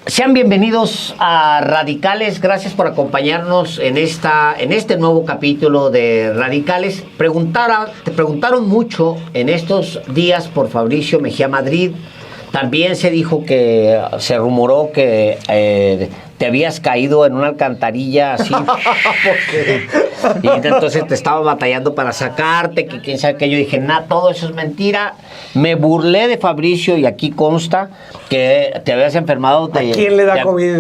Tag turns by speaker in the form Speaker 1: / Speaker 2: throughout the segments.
Speaker 1: Sean bienvenidos a Radicales, gracias por acompañarnos en este nuevo capítulo de Radicales. Te preguntaron mucho en estos días por Fabricio Mejía Madrid. También se dijo se rumoró que te habías caído en una alcantarilla así. Y entonces te estaba batallando para sacarte, que quién sabe qué. Yo dije, todo eso es mentira. Me burlé de Fabricio y aquí consta que te habías enfermado.
Speaker 2: ¿A quién le da COVID?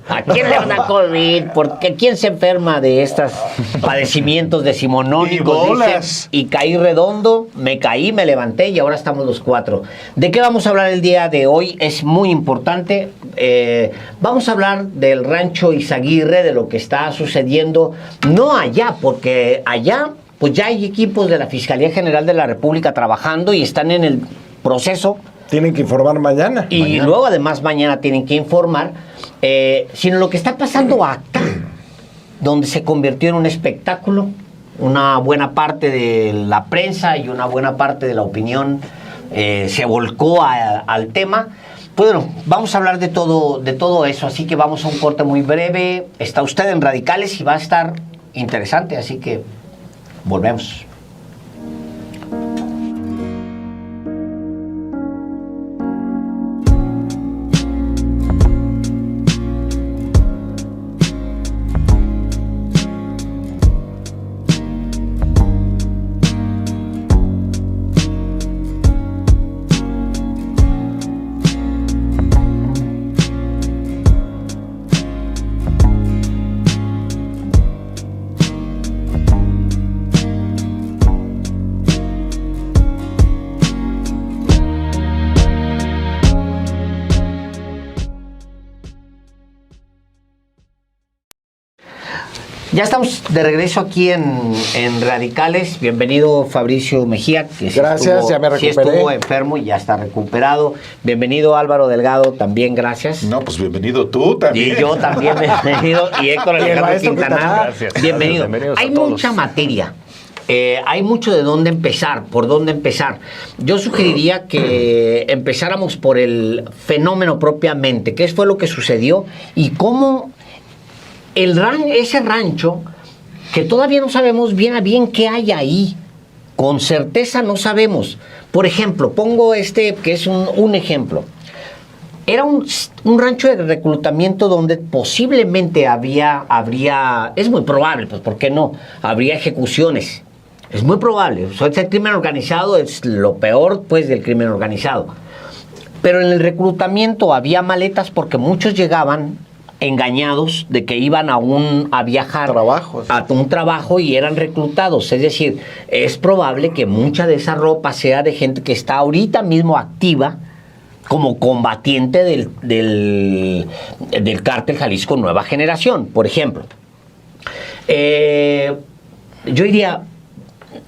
Speaker 1: ¿A quién le da COVID? Porque ¿quién se enferma de estos padecimientos decimonónicos? Y caí redondo, me caí, me levanté y ahora estamos los cuatro. ¿De qué vamos a hablar el día de hoy? Es muy importante. Vamos a hablar del rancho Izaguirre, de lo que está sucediendo, no allá, porque allá pues ya hay equipos de la Fiscalía General de la República trabajando y están en el proceso.
Speaker 2: Tienen que informar mañana.
Speaker 1: Y luego además mañana tienen que informar, sino lo que está pasando acá, donde se convirtió en un espectáculo. Una buena parte de la prensa y una buena parte de la opinión se volcó al tema. Bueno, vamos a hablar de todo eso, así que vamos a un corte muy breve. Está usted en Radicales y va a estar interesante, así que volvemos. Ya estamos de regreso aquí en Radicales. Bienvenido Fabricio Mejía, que
Speaker 2: gracias, ya me recuperé.
Speaker 1: Sí estuvo enfermo y ya está recuperado. Bienvenido Álvaro Delgado, también gracias.
Speaker 3: No, pues bienvenido tú también.
Speaker 1: Y yo también bienvenido. Y Héctor Alejandro Quintana.
Speaker 3: Gracias.
Speaker 1: Bienvenido. Hay
Speaker 3: todos.
Speaker 1: Mucha materia. Hay mucho de dónde empezar, por dónde empezar. Yo sugeriría que empezáramos por el fenómeno propiamente. ¿Qué fue lo que sucedió? Y cómo ese rancho, que todavía no sabemos bien a bien qué hay ahí, con certeza no sabemos. Por ejemplo, pongo que es un ejemplo. Era un rancho de reclutamiento donde posiblemente habría, es muy probable, pues ¿por qué no? Habría ejecuciones. Es muy probable. O sea, el crimen organizado es lo peor, pues, del crimen organizado. Pero en el reclutamiento había maletas porque muchos llegaban engañados de que iban a viajar a un trabajo y eran reclutados. Es decir, es probable que mucha de esa ropa sea de gente que está ahorita mismo activa como combatiente del cártel Jalisco Nueva Generación, por ejemplo. Yo diría,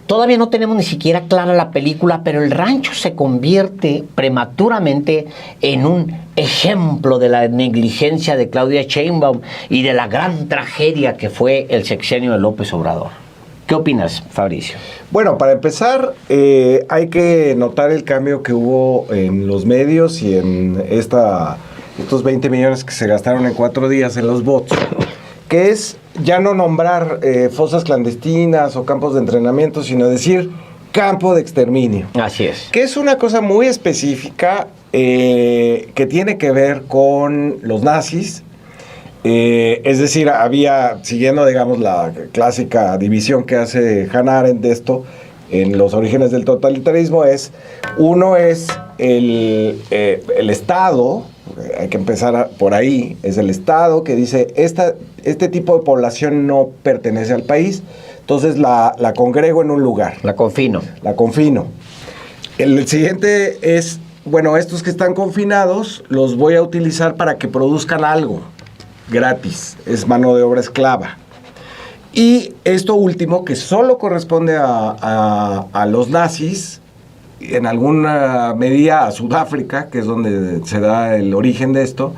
Speaker 1: todavía no tenemos ni siquiera clara la película, pero el rancho se convierte prematuramente en un ejemplo de la negligencia de Claudia Sheinbaum y de la gran tragedia que fue el sexenio de López Obrador. ¿Qué opinas, Fabricio?
Speaker 2: Bueno, para empezar, hay que notar el cambio que hubo en los medios y en estos 20 millones que se gastaron en 4 días en los bots, que es ya no nombrar fosas clandestinas o campos de entrenamiento, sino decir campo de exterminio.
Speaker 1: Así es.
Speaker 2: Que es una cosa muy específica que tiene que ver con los nazis. Es decir, siguiendo, digamos, la clásica división que hace Hannah Arendt de esto, en los orígenes del totalitarismo, uno es el Estado, hay que empezar por ahí, es el Estado que dice, este tipo de población no pertenece al país, entonces la congrego en un lugar.
Speaker 1: La confino.
Speaker 2: La confino. El siguiente es, bueno, estos que están confinados los voy a utilizar para que produzcan algo gratis, es mano de obra esclava. Y esto último, que solo corresponde a los nazis, en alguna medida a Sudáfrica, que es donde se da el origen de esto,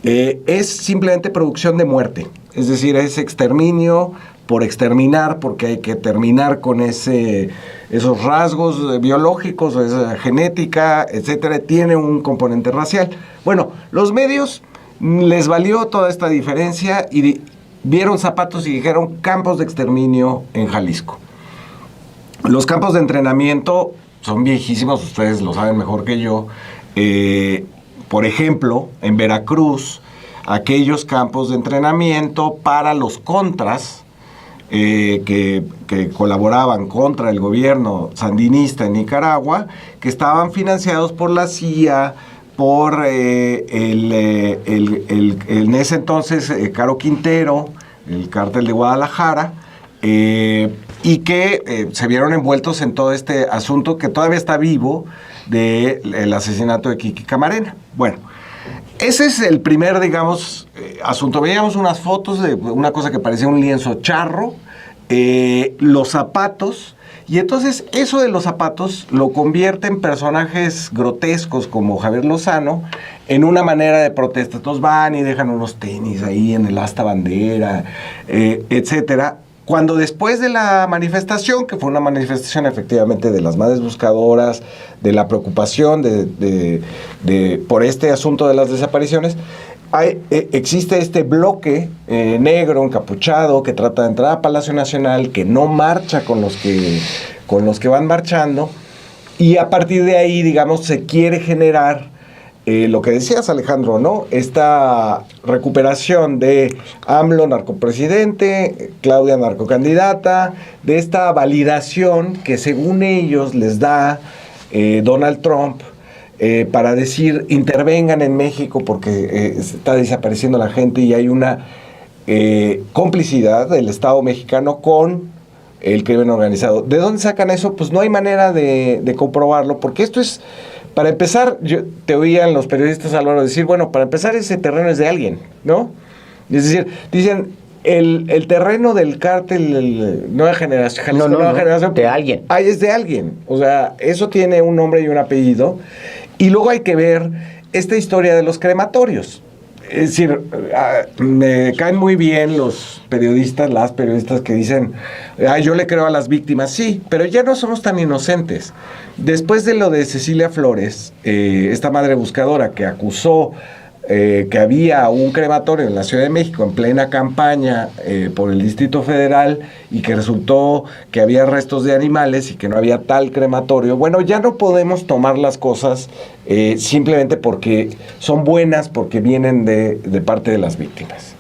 Speaker 2: es simplemente producción de muerte. Es decir, es exterminio por exterminar, porque hay que terminar con esos rasgos biológicos, esa genética, etcétera. Tiene un componente racial. Bueno, los medios les valió toda esta diferencia y vieron zapatos y dijeron campos de exterminio en Jalisco. Los campos de entrenamiento son viejísimos, ustedes lo saben mejor que yo. Por ejemplo, en Veracruz, aquellos campos de entrenamiento para los contras que colaboraban contra el gobierno sandinista en Nicaragua, que estaban financiados por la CIA, por en ese entonces Caro Quintero, el cártel de Guadalajara, y que se vieron envueltos en todo este asunto que todavía está vivo del asesinato de Kiki Camarena. Bueno, ese es el primer, digamos, asunto. Veíamos unas fotos de una cosa que parecía un lienzo charro, los zapatos, y entonces eso de los zapatos lo convierte en personajes grotescos como Javier Lozano en una manera de protesta. Entonces van y dejan unos tenis ahí en el asta bandera, etcétera. Cuando después de la manifestación, que fue una manifestación efectivamente de las madres buscadoras, de la preocupación por este asunto de las desapariciones, existe este bloque negro, encapuchado, que trata de entrar a Palacio Nacional, que no marcha con los que van marchando, y a partir de ahí, digamos, se quiere generar lo que decías, Alejandro, ¿no? Esta recuperación de AMLO narcopresidente, Claudia narcocandidata, de esta validación que según ellos les da Donald Trump para decir, intervengan en México porque está desapareciendo la gente y hay una complicidad del Estado mexicano con el crimen organizado. ¿De dónde sacan eso? Pues no hay manera de comprobarlo, porque esto es... Para empezar, yo te oían los periodistas a la hora de decir, bueno, para empezar ese terreno es de alguien, ¿no? Es decir, dicen, el terreno del cártel Nueva Generación, Nueva Generación,
Speaker 1: de alguien.
Speaker 2: Ahí es de alguien. O sea, eso tiene un nombre y un apellido. Y luego hay que ver esta historia de los crematorios. Es decir, me caen muy bien las periodistas que dicen, yo le creo a las víctimas. Sí, pero ya no somos tan inocentes. Después de lo de Cecilia Flores, esta madre buscadora que acusó que había un crematorio en la Ciudad de México en plena campaña por el Distrito Federal y que resultó que había restos de animales y que no había tal crematorio, bueno, ya no podemos tomar las cosas simplemente porque son buenas, porque vienen de parte de las víctimas.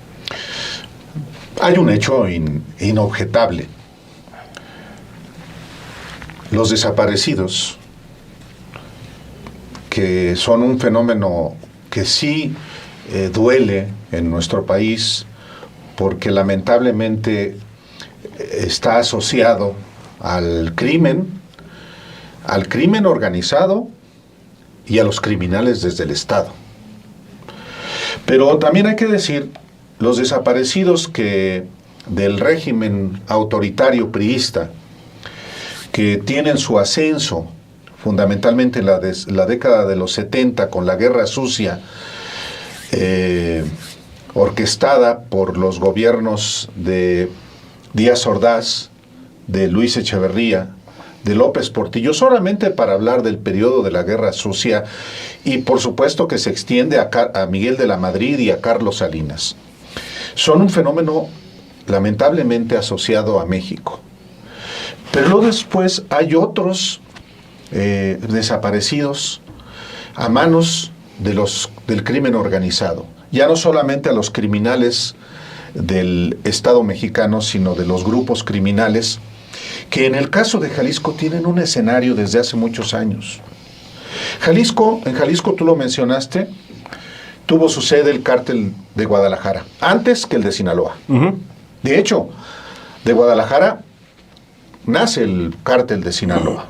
Speaker 3: Hay un hecho inobjetable. Los desaparecidos, que son un fenómeno que sí duele en nuestro país, porque lamentablemente está asociado al crimen organizado y a los criminales desde el Estado. Pero también hay que decir, los desaparecidos del régimen autoritario priista, que tienen su ascenso fundamentalmente en la década de los 70 con la Guerra Sucia, orquestada por los gobiernos de Díaz Ordaz, de Luis Echeverría, de López Portillo, solamente para hablar del periodo de la Guerra Sucia, y por supuesto que se extiende a Miguel de la Madrid y a Carlos Salinas. Son un fenómeno lamentablemente asociado a México. Pero luego después hay otros desaparecidos a manos del crimen organizado. Ya no solamente a los criminales del Estado mexicano, sino de los grupos criminales, que en el caso de Jalisco tienen un escenario desde hace muchos años. En Jalisco, tú lo mencionaste, tuvo su sede el cártel de Guadalajara, antes que el de Sinaloa.
Speaker 2: Uh-huh.
Speaker 3: De hecho, de Guadalajara nace el cártel de Sinaloa.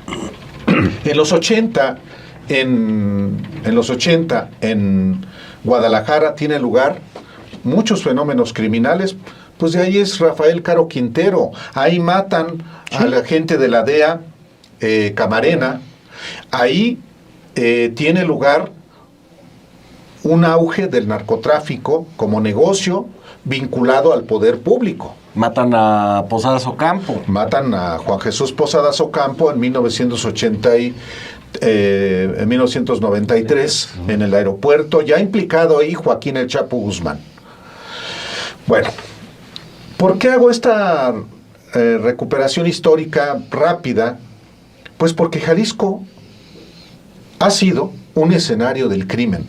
Speaker 3: En los 80, en Guadalajara tiene lugar muchos fenómenos criminales. Pues de ahí es Rafael Caro Quintero. Ahí matan a la gente de la DEA Camarena. Ahí tiene lugar un auge del narcotráfico como negocio vinculado al poder público.
Speaker 2: Matan a Posadas Ocampo.
Speaker 3: Matan a Juan Jesús Posadas Ocampo en 1993 en el aeropuerto, ya implicado ahí Joaquín El Chapo Guzmán. Bueno, ¿por qué hago esta recuperación histórica rápida? Pues porque Jalisco ha sido un escenario del crimen.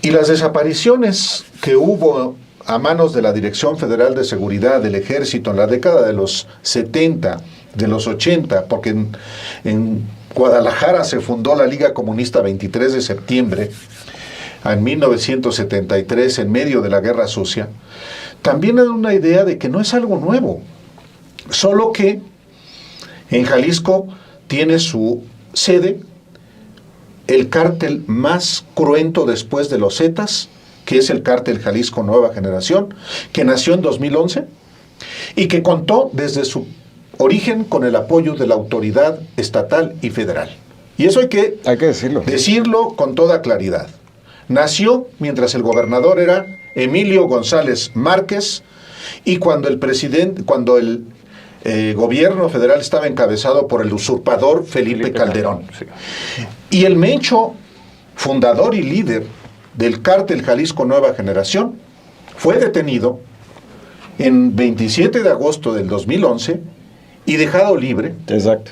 Speaker 3: Y las desapariciones que hubo a manos de la Dirección Federal de Seguridad del Ejército en la década de los 70, de los 80, porque en Guadalajara se fundó la Liga Comunista 23 de septiembre, en 1973, en medio de la Guerra Sucia, también da una idea de que no es algo nuevo, solo que en Jalisco tiene su sede el cártel más cruento después de los Zetas, que es el cártel Jalisco Nueva Generación, que nació en 2011 y que contó desde su origen con el apoyo de la autoridad estatal y federal. Y eso hay que decirlo con toda claridad. Nació mientras el gobernador era Emilio González Márquez y cuando el gobierno federal estaba encabezado por el usurpador Felipe Calderón. Sí. Y el mencho fundador y líder del cártel Jalisco Nueva Generación fue detenido en 27 de agosto del 2011 y dejado libre.
Speaker 2: Exacto.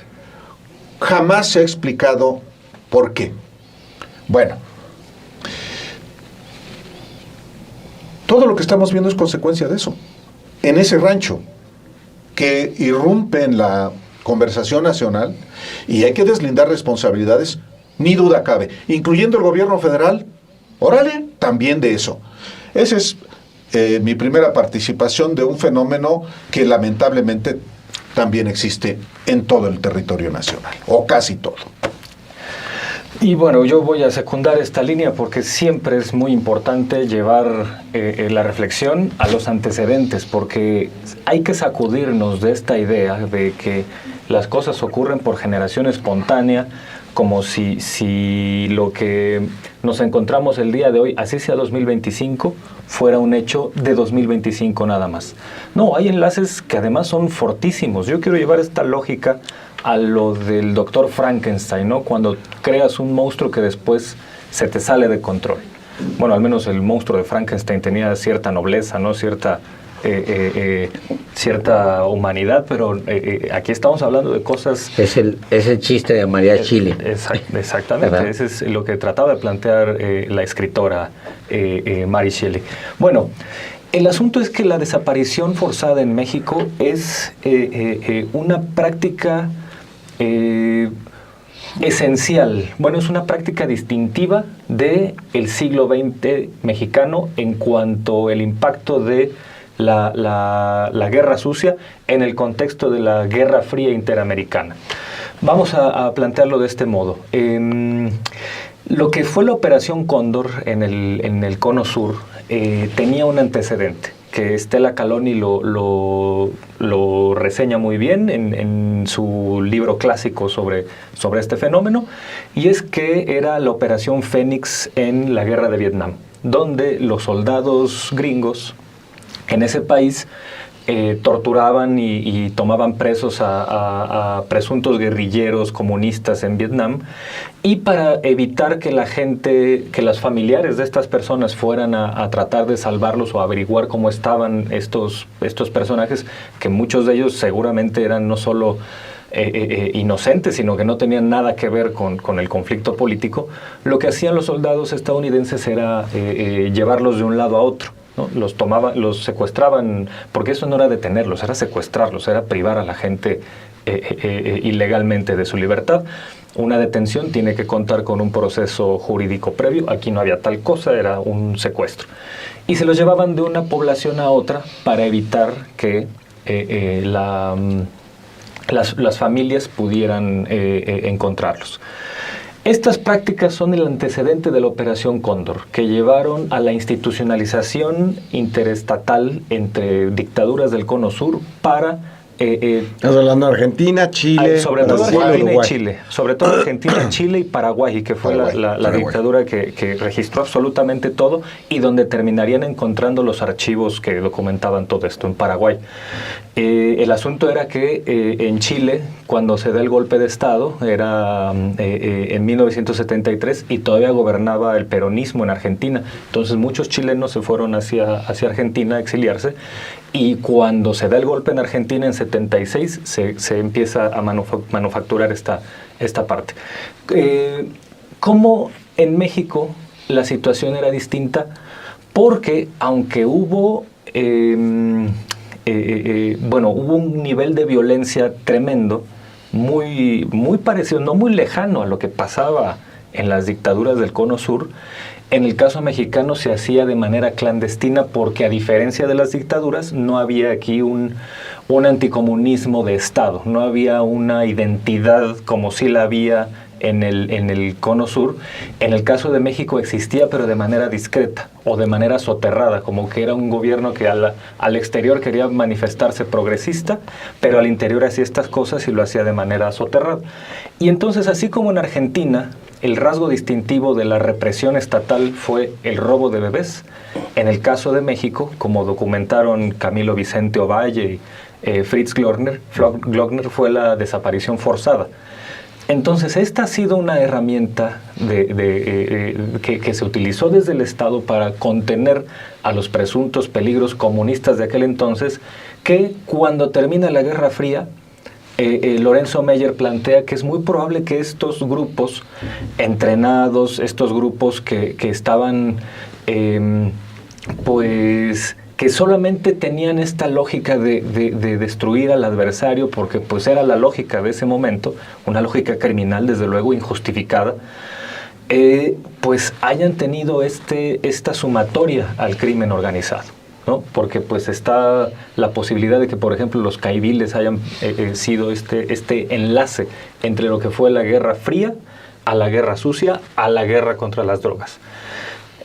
Speaker 3: Jamás se ha explicado por qué. Bueno, todo lo que estamos viendo es consecuencia de eso. En ese rancho que irrumpe en la conversación nacional, y hay que deslindar responsabilidades, ni duda cabe, incluyendo el gobierno federal. Órale, también de eso. Esa es mi primera participación de un fenómeno que lamentablemente también existe en todo el territorio nacional, o casi todo.
Speaker 4: Y bueno, yo voy a secundar esta línea porque siempre es muy importante llevar la reflexión a los antecedentes, porque hay que sacudirnos de esta idea de que las cosas ocurren por generación espontánea, como si lo que nos encontramos el día de hoy, así sea 2025, fuera un hecho de 2025 nada más. No, hay enlaces que además son fortísimos. Yo quiero llevar esta lógica a lo del doctor Frankenstein, ¿no? Cuando creas un monstruo que después se te sale de control. Bueno, al menos el monstruo de Frankenstein tenía cierta nobleza, ¿no? Cierta humanidad, pero aquí estamos hablando de cosas...
Speaker 1: Es el chiste de María Chile.
Speaker 4: Exactamente, ¿verdad? Eso es lo que trataba de plantear la escritora Mary Shelley. Bueno, el asunto es que la desaparición forzada en México es una práctica esencial. Bueno, es una práctica distintiva del siglo XX mexicano en cuanto al impacto de la Guerra Sucia en el contexto de la Guerra Fría Interamericana. Vamos a plantearlo de este modo. Lo que fue la Operación Cóndor en el Cono Sur tenía un antecedente. que Stella Caloni lo reseña muy bien en su libro clásico sobre este fenómeno, y es que era la Operación Fénix en la Guerra de Vietnam, donde los soldados gringos en ese país torturaban y tomaban presos a presuntos guerrilleros comunistas en Vietnam, y para evitar que la gente, que los familiares de estas personas fueran a tratar de salvarlos o averiguar cómo estaban estos personajes, que muchos de ellos seguramente eran no solo inocentes, sino que no tenían nada que ver con el conflicto político, lo que hacían los soldados estadounidenses era llevarlos de un lado a otro, ¿no? Los secuestraban, porque eso no era detenerlos, era secuestrarlos, era privar a la gente ilegalmente de su libertad. Una detención tiene que contar con un proceso jurídico previo. Aquí no había tal cosa, era un secuestro. Y se los llevaban de una población a otra para evitar que las familias pudieran encontrarlos. Estas prácticas son el antecedente de la Operación Cóndor, que llevaron a la institucionalización interestatal entre dictaduras del Cono Sur para...
Speaker 2: Estás hablando de Argentina, Chile,
Speaker 4: sobre todo
Speaker 2: Brasil,
Speaker 4: Argentina
Speaker 2: Uruguay.
Speaker 4: y Chile, sobre todo Argentina, Chile y Paraguay, que fue la dictadura que registró absolutamente todo y donde terminarían encontrando los archivos que documentaban todo esto en Paraguay. El asunto era que en Chile, cuando se da el golpe de Estado, era en 1973 y todavía gobernaba el peronismo en Argentina. Entonces muchos chilenos se fueron hacia Argentina a exiliarse, y cuando se da el golpe en Argentina en 76 se empieza a manufacturar esta parte. ¿Cómo en México la situación era distinta? Porque aunque hubo... hubo un nivel de violencia tremendo, muy parecido, no muy lejano a lo que pasaba en las dictaduras del Cono Sur. En el caso mexicano se hacía de manera clandestina porque, a diferencia de las dictaduras, no había aquí un anticomunismo de Estado, no había una identidad como sí la había en el Cono Sur. En el caso de México existía, pero de manera discreta o de manera soterrada, como que era un gobierno que al exterior quería manifestarse progresista, pero al interior hacía estas cosas y lo hacía de manera soterrada. Y entonces, así como en Argentina, el rasgo distintivo de la represión estatal fue el robo de bebés, en el caso de México, como documentaron Camilo Vicente Ovalle y Fritz Glockner, fue la desaparición forzada. Entonces, esta ha sido una herramienta que se utilizó desde el Estado para contener a los presuntos peligros comunistas de aquel entonces, que cuando termina la Guerra Fría, Lorenzo Meyer plantea que es muy probable que estos grupos entrenados, estos grupos que estaban, que solamente tenían esta lógica de destruir al adversario, porque pues era la lógica de ese momento, una lógica criminal, desde luego injustificada, pues hayan tenido esta sumatoria al crimen organizado, ¿no? Porque pues está la posibilidad de que, por ejemplo, los caiviles hayan sido este enlace entre lo que fue la Guerra Fría a la Guerra Sucia, a la guerra contra las drogas.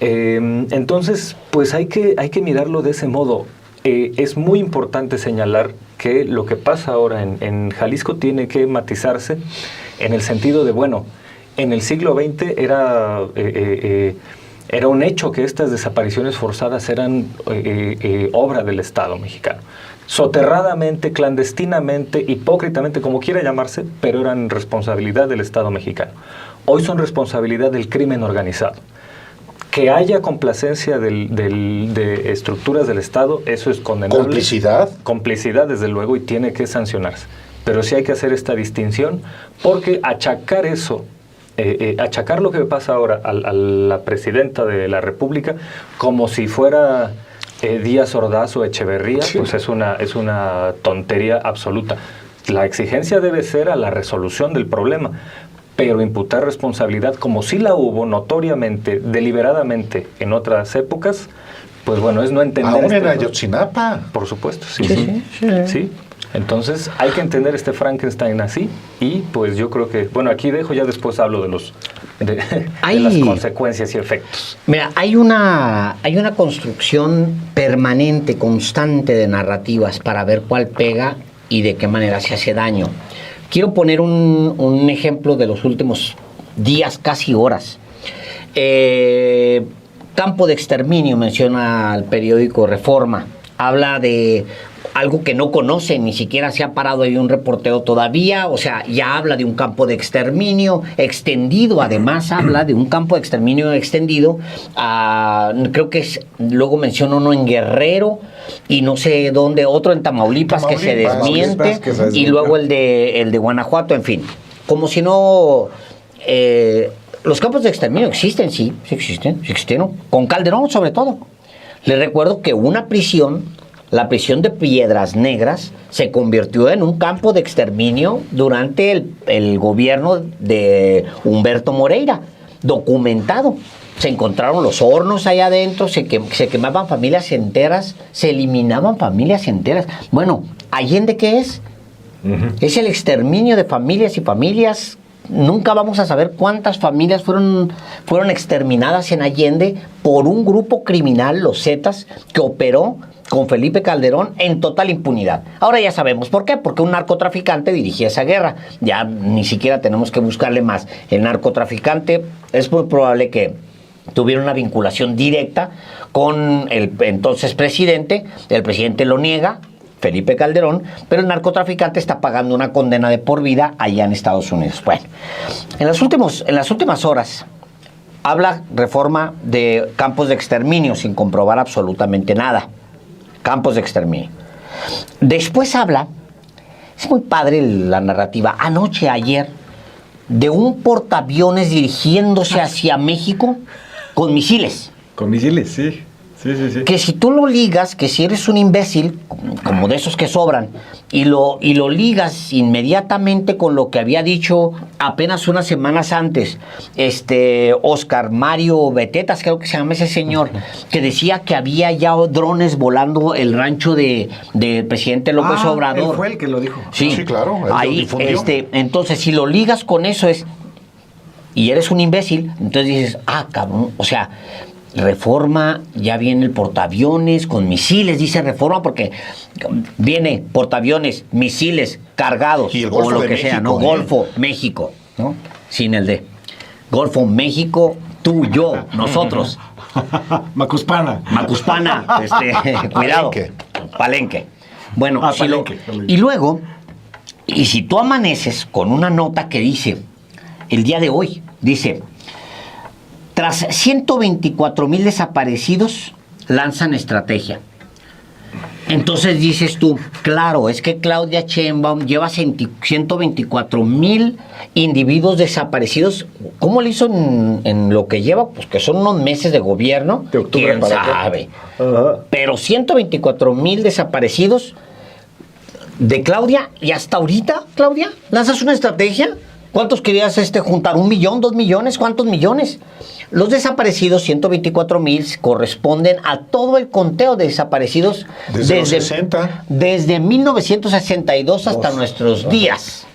Speaker 4: Entonces, pues hay que mirarlo de ese modo. Es muy importante señalar que lo que pasa ahora en Jalisco tiene que matizarse en el sentido de, bueno, en el siglo XX era un hecho que estas desapariciones forzadas eran obra del Estado mexicano. Soterradamente, clandestinamente, hipócritamente, como quiera llamarse, pero eran responsabilidad del Estado mexicano. Hoy son responsabilidad del crimen organizado. Que haya complacencia de estructuras del Estado, eso es condenable.
Speaker 3: ¿Complicidad?
Speaker 4: Complicidad, desde luego, y tiene que sancionarse. Pero sí hay que hacer esta distinción, porque achacar eso, achacar lo que pasa ahora a la presidenta de la República como si fuera Díaz Ordaz o Echeverría, sí, pues es una tontería absoluta. La exigencia debe ser a la resolución del problema, pero imputar responsabilidad como si la hubo notoriamente, deliberadamente en otras épocas, pues bueno, es no entender...
Speaker 3: Aún en Ayotzinapa.
Speaker 4: Por supuesto, sí. Entonces hay que entender este Frankenstein así y pues yo creo que, bueno, aquí dejo, ya después hablo de las consecuencias y efectos.
Speaker 1: Mira, hay una construcción permanente, constante de narrativas para ver cuál pega y de qué manera se hace daño. Quiero poner un ejemplo de los últimos días, casi horas. Campo de exterminio, menciona el periódico Reforma. Habla de algo que no conocen, ni siquiera se ha parado ahí un reportero todavía, o sea, ya habla de un campo de exterminio extendido, además habla de un campo de exterminio extendido, creo que luego menciona uno en Guerrero, y no sé dónde, otro en Tamaulipas que se desmiente, y luego el de Guanajuato, en fin, como si no... los campos de exterminio existen, sí existieron, con Calderón sobre todo. Les recuerdo que una prisión, la prisión de Piedras Negras, se convirtió en un campo de exterminio durante el gobierno de Humberto Moreira, documentado. Se encontraron los hornos allá adentro, se quemaban familias enteras, se eliminaban familias enteras. Bueno, ¿Allende qué es? Es el exterminio de familias y familias. Nunca vamos a saber cuántas familias fueron exterminadas en Allende por un grupo criminal, los Zetas, que operó con Felipe Calderón en total impunidad. Ahora ya sabemos por qué, porque un narcotraficante dirigía esa guerra. Ya ni siquiera tenemos que buscarle más. El narcotraficante es muy probable que tuviera una vinculación directa con el entonces presidente. El presidente lo niega, Felipe Calderón, pero el narcotraficante está pagando una condena de por vida allá en Estados Unidos. Bueno, en las últimas horas habla Reforma de campos de exterminio sin comprobar absolutamente nada. Campos de exterminio. Después habla, es muy padre la narrativa, ayer, de un portaaviones dirigiéndose hacia México con misiles.
Speaker 2: Con misiles, sí. Sí.
Speaker 1: Que si tú lo ligas, que si eres un imbécil, como de esos que sobran, y lo ligas inmediatamente con lo que había dicho apenas unas semanas antes, Oscar Mario Betetas, creo que se llama ese señor, que decía que había ya drones volando el rancho del presidente López Obrador.
Speaker 2: Él fue el que lo dijo.
Speaker 3: Sí, claro.
Speaker 1: Ahí, entonces, si lo ligas con eso y eres un imbécil, entonces dices, cabrón, o sea, Reforma, ya viene el portaaviones con misiles, dice Reforma, porque viene portaaviones, misiles cargados,
Speaker 3: y el Golfo
Speaker 1: o lo
Speaker 3: de
Speaker 1: que
Speaker 3: México,
Speaker 1: sea, ¿no? Golfo, México, ¿no? Sin el D. Golfo, México, tú, yo, nosotros.
Speaker 2: Macuspana,
Speaker 1: cuidado. Palenque. Bueno,
Speaker 2: Palenque.
Speaker 1: Y luego, y si tú amaneces con una nota que dice, el día de hoy, dice... Tras 124,000 desaparecidos, lanzan estrategia. Entonces dices tú, claro, es que Claudia Sheinbaum lleva 124,000 individuos desaparecidos. ¿Cómo le hizo en lo que lleva? Pues que son unos meses de gobierno.
Speaker 2: De octubre
Speaker 1: ¿Quién sabe? Pero 124,000 desaparecidos de Claudia, y hasta ahorita, Claudia, ¿lanzas una estrategia? ¿Cuántos querías juntar? ¿1 millón, 2 millones? ¿Cuántos millones? Los desaparecidos, 124,000, corresponden a todo el conteo de desaparecidos desde 1962 hasta nuestros días.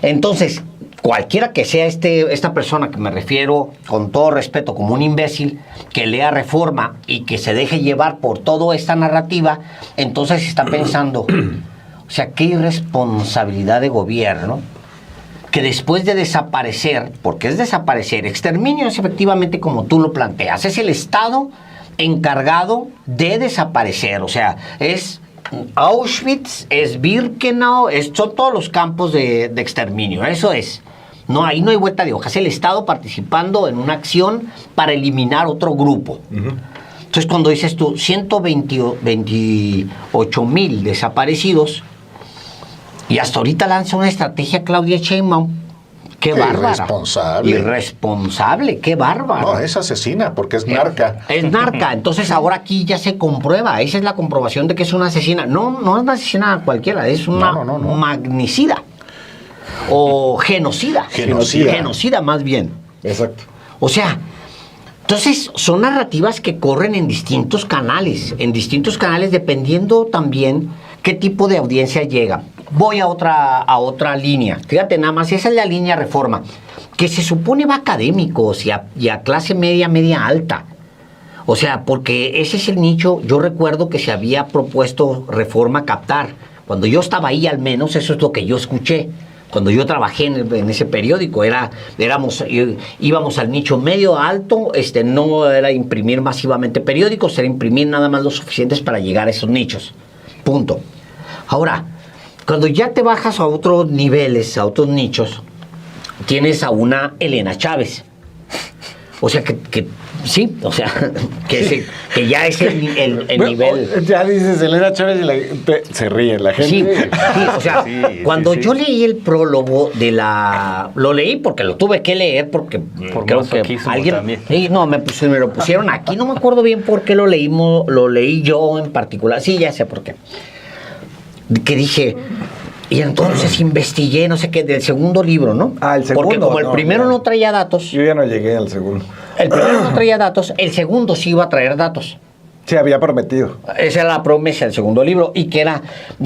Speaker 1: Entonces, cualquiera que sea esta persona que me refiero, con todo respeto, como un imbécil, que lea Reforma y que se deje llevar por toda esta narrativa, entonces está pensando, o sea, qué irresponsabilidad de gobierno, que después de desaparecer, porque es desaparecer, exterminio es efectivamente como tú lo planteas, es el Estado encargado de desaparecer, o sea, es Auschwitz, es Birkenau, son todos los campos de exterminio, eso es. No, ahí no hay vuelta de hoja, es el Estado participando en una acción para eliminar otro grupo. Entonces, cuando dices tú 128,000 desaparecidos, y hasta ahorita lanza una estrategia Claudia Sheinbaum. ¡Qué bárbara! Irresponsable, qué bárbara.
Speaker 3: No, es asesina porque es narca.
Speaker 1: Es narca. Entonces ahora aquí ya se comprueba. Esa es la comprobación de que es una asesina. No es una asesina cualquiera, es una magnicida. O genocida. Genocida más bien.
Speaker 2: Exacto.
Speaker 1: O sea, entonces son narrativas que corren en distintos canales dependiendo también ¿qué tipo de audiencia llega? Voy a otra línea. Fíjate nada más, esa es la línea Reforma, que se supone va a académicos y a clase media, media alta. O sea, porque ese es el nicho, yo recuerdo que se había propuesto Reforma captar. Cuando yo estaba ahí, al menos, eso es lo que yo escuché. Cuando yo trabajé en ese periódico, íbamos al nicho medio alto, no era imprimir masivamente periódicos, era imprimir nada más lo suficientes para llegar a esos nichos. Punto. Ahora, cuando ya te bajas a otros niveles, a otros nichos, tienes a una Elena Chávez. O sea, que sí, o sea, que ya es el nivel.
Speaker 2: Ya dices Elena Chávez y se ríe la gente.
Speaker 1: Sí, o sea, cuando yo leí el prólogo de lo leí porque lo tuve que leer porque
Speaker 4: Por
Speaker 1: creo que alguien
Speaker 4: también.
Speaker 1: Sí, no, me lo pusieron aquí, no me acuerdo bien por qué lo leí yo en particular. Sí, ya sé por qué. Que dije, y entonces investigué, no sé qué, del segundo libro, ¿no?
Speaker 2: El segundo.
Speaker 1: Porque como el primero no traía datos.
Speaker 2: Yo ya no llegué al segundo.
Speaker 1: El primero no traía datos, el segundo sí iba a traer datos.
Speaker 2: Sí, había prometido.
Speaker 1: Esa era la promesa del segundo libro. Y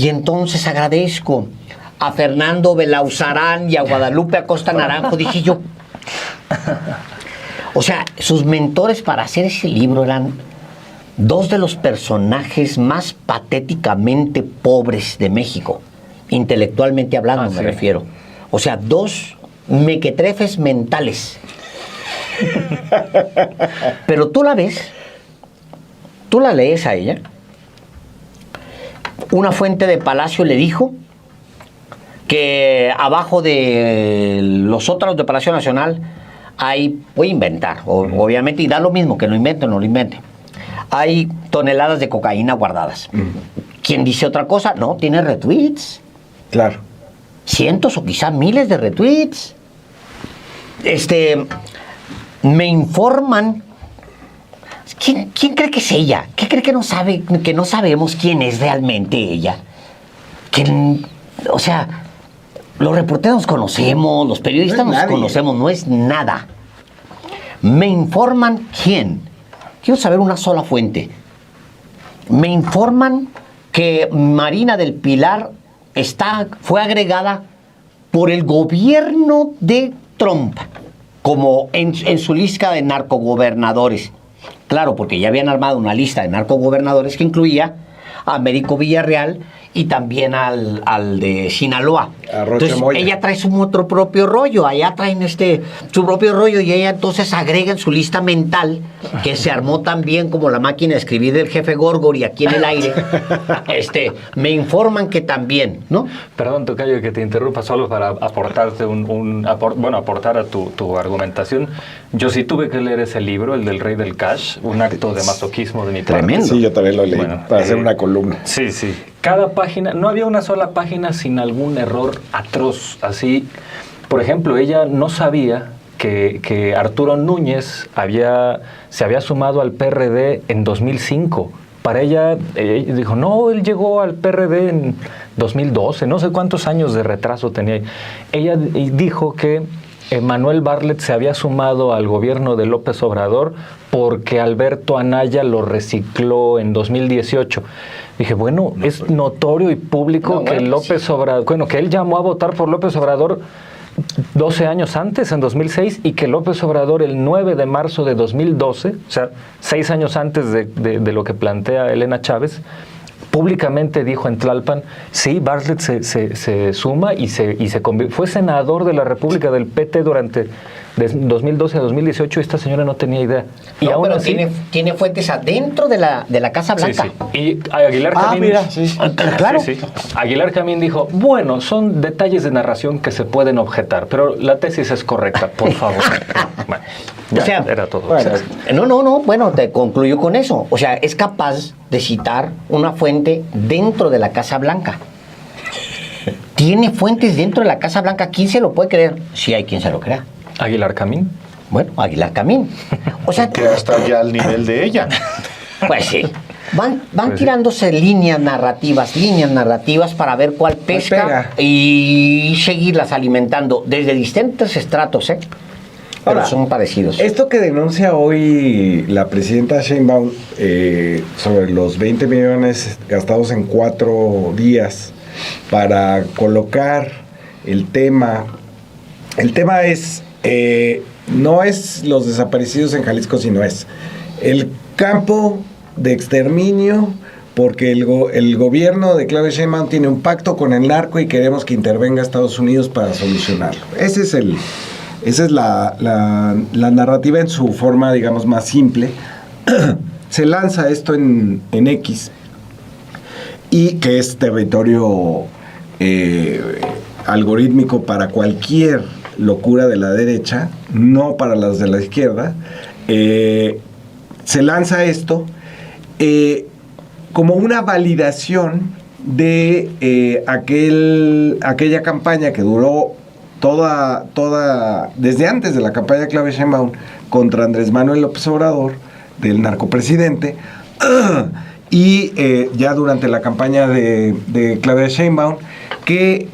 Speaker 1: entonces agradezco a Fernando Belauzarán y a Guadalupe Acosta Naranjo. Dije yo. O sea, sus mentores para hacer ese libro eran dos de los personajes más patéticamente pobres de México. Intelectualmente hablando, me refiero. O sea, dos mequetrefes mentales. Pero tú la ves, tú la lees a ella. Una fuente de Palacio le dijo que abajo de los sótanos de Palacio Nacional voy a inventar, obviamente, y da lo mismo que lo invente o no lo invente. Hay toneladas de cocaína guardadas. ¿Quién dice otra cosa? No, tiene retweets.
Speaker 2: Claro.
Speaker 1: Cientos o quizá miles de retweets. Me informan. ¿Quién cree que es ella? ¿Qué cree que no sabemos quién es realmente ella? O sea, los reporteros nos conocemos, los periodistas nos conocemos, no es nada. Me informan quién. Quiero saber una sola fuente. Me informan que Marina del Pilar fue agregada por el gobierno de Trump como en su lista de narcogobernadores. Claro, porque ya habían armado una lista de narcogobernadores que incluía a Américo Villarreal y también al de Sinaloa. Entonces ella trae su otro propio rollo, allá traen su propio rollo y ella entonces agrega en su lista mental, que se armó también como la máquina de escribir del jefe Gorgori aquí en el aire. Me informan que también, ¿no?
Speaker 4: Perdón, tocayo, que te interrumpa solo para aportarte aportar a tu argumentación. Yo sí tuve que leer ese libro, el del Rey del Cash, un acto de masoquismo de mi parte.
Speaker 1: Tremendo.
Speaker 2: Sí, yo también lo leí, para hacer una columna.
Speaker 4: Sí. Cada página, no había una sola página sin algún error atroz. Así, por ejemplo, ella no sabía que Arturo Núñez se había sumado al PRD en 2005. Para ella dijo, no, él llegó al PRD en 2012, no sé cuántos años de retraso tenía. Ella dijo que Manuel Bartlett se había sumado al gobierno de López Obrador porque Alberto Anaya lo recicló en 2018. Dije, bueno, es notorio y público que López Obrador, que él llamó a votar por López Obrador 12 años antes, en 2006, y que López Obrador el 9 de marzo de 2012, o sea, 6 años antes de lo que plantea Elena Chávez, públicamente dijo en Tlalpan, sí, Bartlett se suma y fue senador de la República del PT durante de 2012 a 2018. Esta señora no tenía idea. Y aún
Speaker 1: pero
Speaker 4: así,
Speaker 1: tiene fuentes adentro de la Casa Blanca.
Speaker 4: Sí. Y Aguilar Camín,
Speaker 2: mira, sí.
Speaker 1: Claro.
Speaker 4: Sí. Aguilar Camín dijo, bueno, son detalles de narración que se pueden objetar, pero la tesis es correcta, por favor. Bueno, ya,
Speaker 1: o sea,
Speaker 4: era todo.
Speaker 1: No, bueno, te concluyo con eso. O sea, es capaz de citar una fuente dentro de la Casa Blanca. Tiene fuentes dentro de la Casa Blanca. ¿Quién se lo puede creer? Sí hay quien se lo crea.
Speaker 4: Aguilar Camín.
Speaker 1: Bueno, Aguilar Camín. O sea,
Speaker 3: Que está ya al nivel de ella.
Speaker 1: pues sí. Van tirándose líneas narrativas para ver cuál pesca y seguirlas alimentando desde distintos estratos, pero
Speaker 2: Ahora,
Speaker 1: son parecidos.
Speaker 2: Esto que denuncia hoy la presidenta Sheinbaum sobre los 20 millones gastados en 4 días para colocar el tema es, no es los desaparecidos en Jalisco, sino es el campo de exterminio, porque el gobierno de Claudia Sheinbaum tiene un pacto con el narco y queremos que intervenga Estados Unidos para solucionarlo. Esa es la narrativa en su forma, digamos, más simple. Se lanza esto en X, y que es territorio algorítmico para cualquier locura de la derecha, no para las de la izquierda. Se lanza esto como una validación de aquella campaña que duró desde antes de la campaña de Claudia Sheinbaum contra Andrés Manuel López Obrador, del narcopresidente, y ya durante la campaña de Claudia Sheinbaum, que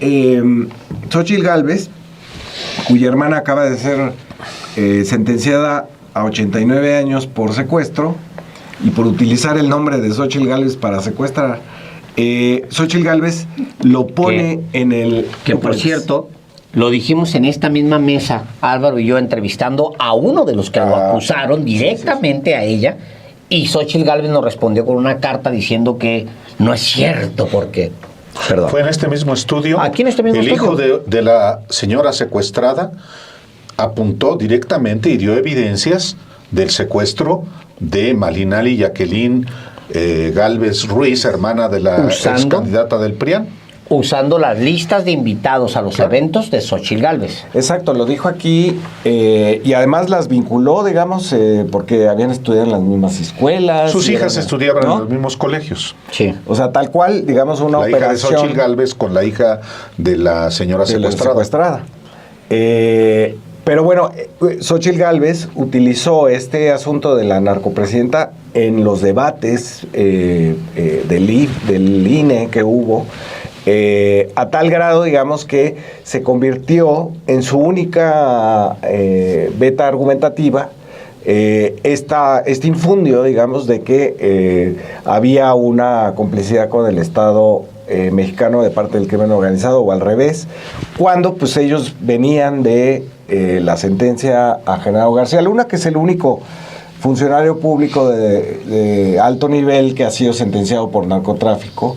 Speaker 2: Xóchitl Gálvez, cuya hermana acaba de ser sentenciada a 89 años por secuestro y por utilizar el nombre de Xóchitl Gálvez para secuestrar, Xóchitl Gálvez lo pone en el...
Speaker 1: Que por cierto, lo dijimos en esta misma mesa, Álvaro y yo, entrevistando a uno de los que lo acusaron directamente a ella, y Xóchitl Gálvez nos respondió con una carta diciendo que no es cierto, porque... Perdón.
Speaker 3: Fue en este mismo estudio.
Speaker 1: Aquí en este mismo
Speaker 3: estudio.
Speaker 1: estudio.
Speaker 3: Hijo de la señora secuestrada apuntó directamente y dio evidencias del secuestro de Malinali Jacqueline Gálvez Ruiz, hermana de la ex candidata del PRIAN.
Speaker 1: Usando las listas de invitados a los eventos de Xóchitl Gálvez.
Speaker 2: Exacto, lo dijo aquí, y además las vinculó, digamos, porque habían estudiado en las mismas escuelas.
Speaker 3: Sus hijas estudiaban,
Speaker 2: ¿no?,
Speaker 3: en los mismos colegios.
Speaker 1: Sí.
Speaker 2: O sea, tal cual, digamos, una
Speaker 3: la
Speaker 2: operación...
Speaker 3: hija de Xóchitl Gálvez con la hija de la señora secuestrada.
Speaker 2: Pero bueno, Xóchitl Gálvez utilizó este asunto de la narcopresidenta en los debates del INE que hubo, a tal grado, digamos, que se convirtió en su única beta argumentativa este infundio, digamos, de que había una complicidad con el Estado mexicano de parte del crimen organizado, o al revés, cuando pues ellos venían de la sentencia a Genaro García Luna, que es el único funcionario público de alto nivel que ha sido sentenciado por narcotráfico,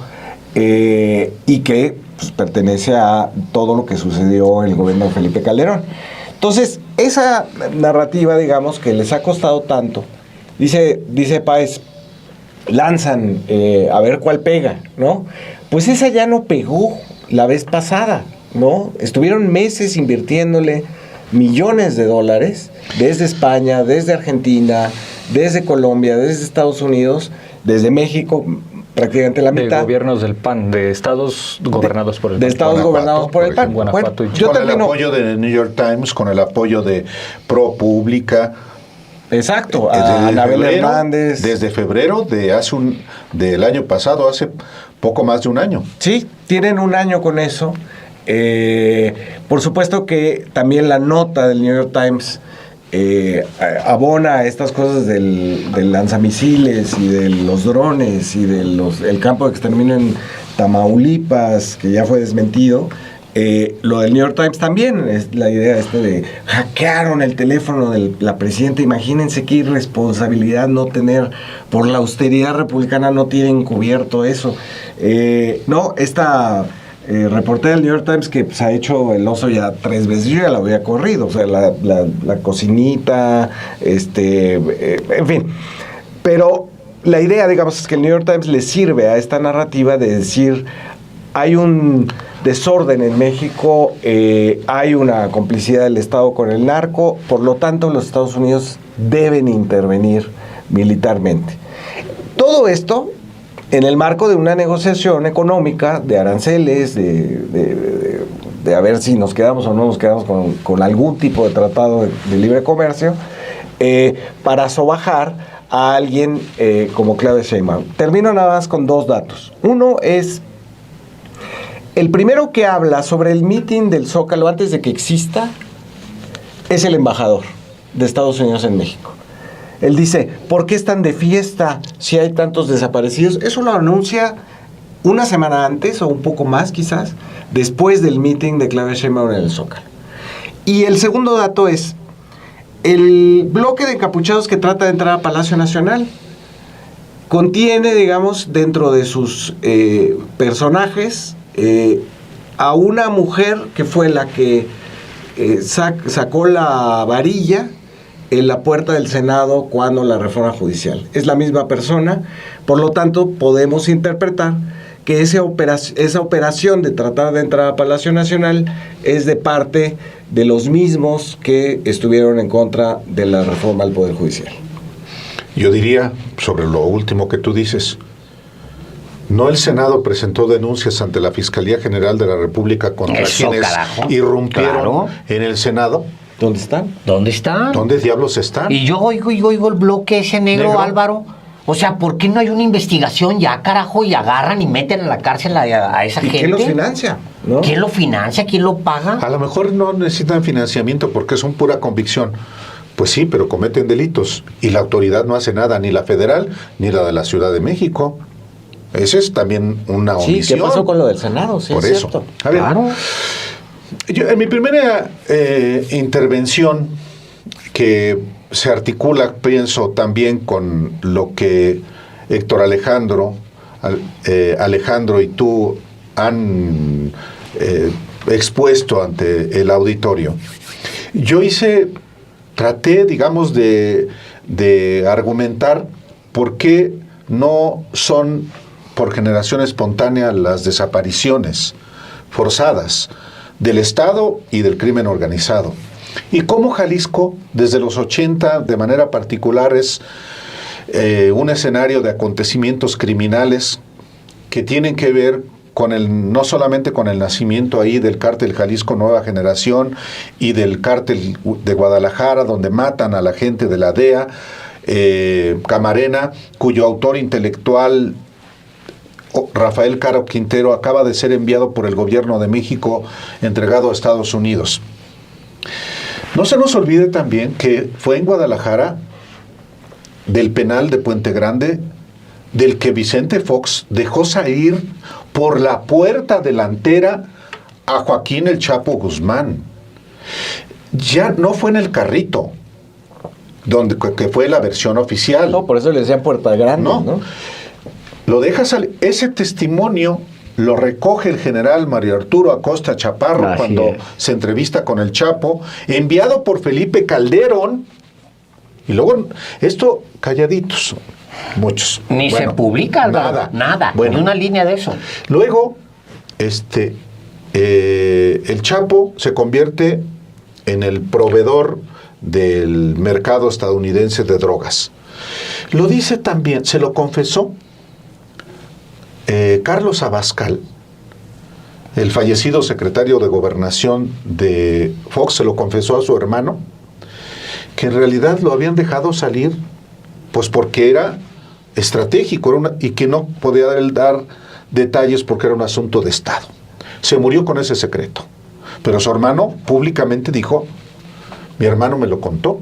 Speaker 2: y que pues, pertenece a todo lo que sucedió en el gobierno de Felipe Calderón. Entonces, esa narrativa, digamos, que les ha costado tanto, dice Páez, lanzan a ver cuál pega, ¿no? Pues esa ya no pegó la vez pasada, ¿no? Estuvieron meses invirtiéndole millones de dólares desde España, desde Argentina, desde Colombia, desde Estados Unidos, desde México, prácticamente la mitad.
Speaker 4: De gobiernos del PAN, de estados gobernados por el PAN.
Speaker 2: De estados gobernados por el PAN.
Speaker 4: Guanajuato,
Speaker 2: Bueno,
Speaker 3: con el apoyo de New York Times, con el apoyo de ProPublica.
Speaker 2: Exacto, a Anabel Hernández.
Speaker 3: Desde febrero del año pasado, hace poco más de un año.
Speaker 2: Sí, tienen un año con eso. Por supuesto que también la nota del New York Times abona a estas cosas del lanzamisiles y de los drones y el campo de exterminio en Tamaulipas, que ya fue desmentido. Lo del New York Times también es la idea de hackearon el teléfono de la presidenta. Imagínense qué irresponsabilidad no tener, por la austeridad republicana no tienen cubierto eso. No, esta reportera del New York Times que se ha hecho el oso ya 3 veces, yo ya la había corrido, o sea, la cocinita, en fin. Pero la idea, digamos, es que el New York Times le sirve a esta narrativa de decir, hay un desorden en México, hay una complicidad del Estado con el narco, por lo tanto los Estados Unidos deben intervenir militarmente. Todo esto en el marco de una negociación económica de aranceles, de a ver si nos quedamos o no nos quedamos con algún tipo de tratado de libre comercio, para sobajar a alguien como Claudia Sheinbaum. Termino nada más con 2 datos. Uno es el primero que habla sobre el mitin del Zócalo antes de que exista, es el embajador. de Estados Unidos en México. Él dice, ¿por qué están de fiesta si hay tantos desaparecidos? Eso lo anuncia una semana antes o un poco más quizás, después del meeting de Claudia Sheinbaum en el Zócalo. Y el segundo dato es el bloque de encapuchados que trata de entrar a Palacio Nacional. Contiene, digamos, dentro de sus personajes a una mujer que fue la que sacó la varilla en la puerta del Senado cuando la reforma judicial. Es la misma persona, por lo tanto podemos interpretar que esa operación de tratar de entrar a Palacio Nacional es de parte de los mismos que estuvieron en contra de la reforma al Poder Judicial.
Speaker 3: Yo diría, sobre lo último que tú dices, ¿no el Senado presentó denuncias ante la Fiscalía General de la República contra quienes irrumpieron en el Senado?
Speaker 2: ¿Dónde están?
Speaker 1: ¿Dónde están?
Speaker 3: ¿Dónde diablos están?
Speaker 1: Y yo oigo el bloque ese negro, Álvaro. O sea, ¿por qué no hay una investigación ya, carajo, y agarran y meten a la cárcel a esa gente?
Speaker 2: ¿Quién lo financia? ¿No?
Speaker 1: ¿Quién lo financia? ¿Quién lo paga?
Speaker 3: A lo mejor no necesitan financiamiento porque son pura convicción. Pues sí, pero cometen delitos y la autoridad no hace nada, ni la federal ni la de la Ciudad de México. Esa es también una omisión.
Speaker 2: Sí, ¿qué pasó con lo del Senado? Sí,
Speaker 3: por
Speaker 2: es
Speaker 3: eso.
Speaker 2: cierto.
Speaker 3: A ver,
Speaker 1: Claro.
Speaker 3: yo, en mi primera intervención, que se articula, pienso, también con lo que Héctor Alejandro y tú han expuesto ante el auditorio. Yo traté, digamos, de argumentar por qué no son por generación espontánea las desapariciones forzadas del Estado y del crimen organizado. Y cómo Jalisco, desde los 80, de manera particular, es un escenario de acontecimientos criminales que tienen que ver con no solamente con el nacimiento ahí del cártel Jalisco Nueva Generación y del cártel de Guadalajara, donde matan a la gente de la DEA, Camarena, cuyo autor intelectual, Rafael Caro Quintero, acaba de ser enviado por el gobierno de México, entregado a Estados Unidos. No se nos olvide también que fue en Guadalajara, del penal de Puente Grande, del que Vicente Fox dejó salir por la puerta delantera a Joaquín El Chapo Guzmán. Ya no fue en el carrito, que fue la versión oficial.
Speaker 2: No, por eso le decían Puerta Grande, ¿no?
Speaker 3: Lo deja salir. Ese testimonio lo recoge el general Mario Arturo Acosta Chaparro cuando se entrevista con el Chapo, enviado por Felipe Calderón, y luego esto calladitos, muchos.
Speaker 1: Ni se publica, Álvaro. Nada.
Speaker 3: Bueno,
Speaker 1: ni una línea de eso.
Speaker 3: Luego, el Chapo se convierte en el proveedor del mercado estadounidense de drogas. Lo dice también, se lo confesó Carlos Abascal, el fallecido secretario de Gobernación de Fox, se lo confesó a su hermano, que en realidad lo habían dejado salir pues porque era estratégico y que no podía dar detalles porque era un asunto de Estado. Se murió con ese secreto, pero su hermano públicamente dijo: mi hermano me lo contó.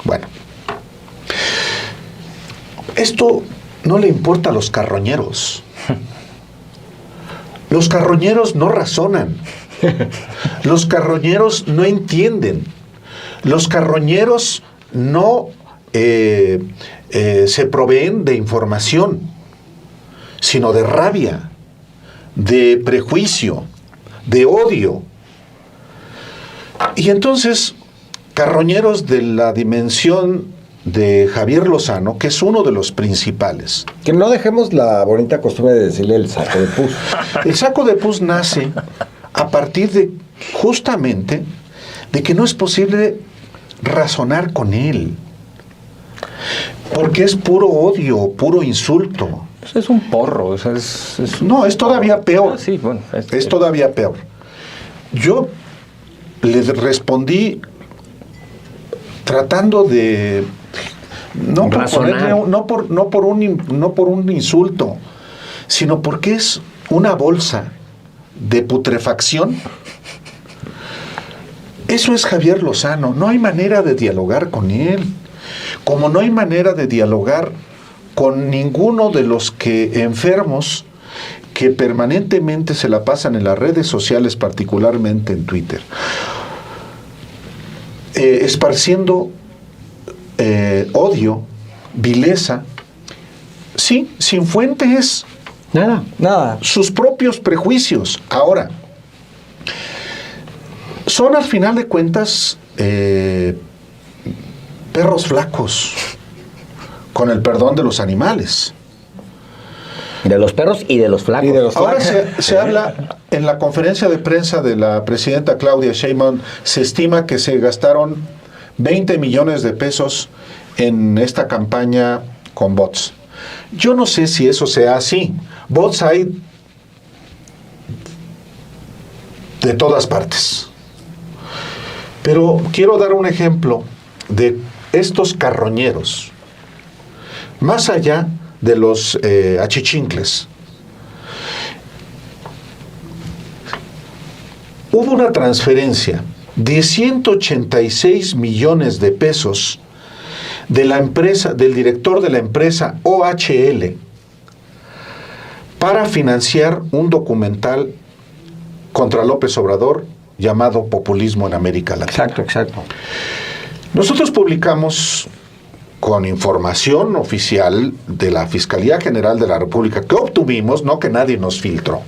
Speaker 3: Bueno, esto no le importa a los carroñeros. Los carroñeros no razonan. Los carroñeros no entienden. Los carroñeros no se proveen de información, sino de rabia, de prejuicio, de odio. Y entonces, carroñeros de la dimensión de Javier Lozano, que es uno de los principales.
Speaker 2: Que no dejemos la bonita costumbre de decirle el saco de pus.
Speaker 3: El saco de pus nace a partir de, justamente, de que no es posible razonar con él. Porque es puro odio, puro insulto.
Speaker 4: Es un porro.
Speaker 3: No, es todavía peor.
Speaker 4: Sí, bueno,
Speaker 3: es todavía peor. Yo le respondí tratando de no por un insulto, sino porque es una bolsa de putrefacción. Eso es Javier Lozano. No hay manera de dialogar con él. Como no hay manera de dialogar con ninguno de los que enfermos que permanentemente se la pasan en las redes sociales, particularmente en Twitter, esparciendo odio, vileza, sí, sin fuentes,
Speaker 2: Nada.
Speaker 3: sus propios prejuicios. Ahora, son al final de cuentas perros flacos, con el perdón de los animales.
Speaker 1: De los perros y de los flacos.
Speaker 2: Y de los
Speaker 3: Ahora
Speaker 2: flacos.
Speaker 3: se habla, en la conferencia de prensa de la presidenta Claudia Sheinbaum, se estima que se gastaron 20 millones de pesos en esta campaña con bots. Yo no sé si eso sea así. Bots hay de todas partes. Pero quiero dar un ejemplo de estos carroñeros. Más allá de los achichincles. Hubo una transferencia de 186 millones de pesos de la empresa, del director de la empresa OHL, para financiar un documental contra López Obrador llamado Populismo en América Latina.
Speaker 2: Exacto.
Speaker 3: Nosotros publicamos con información oficial de la Fiscalía General de la República que obtuvimos, no que nadie nos filtró,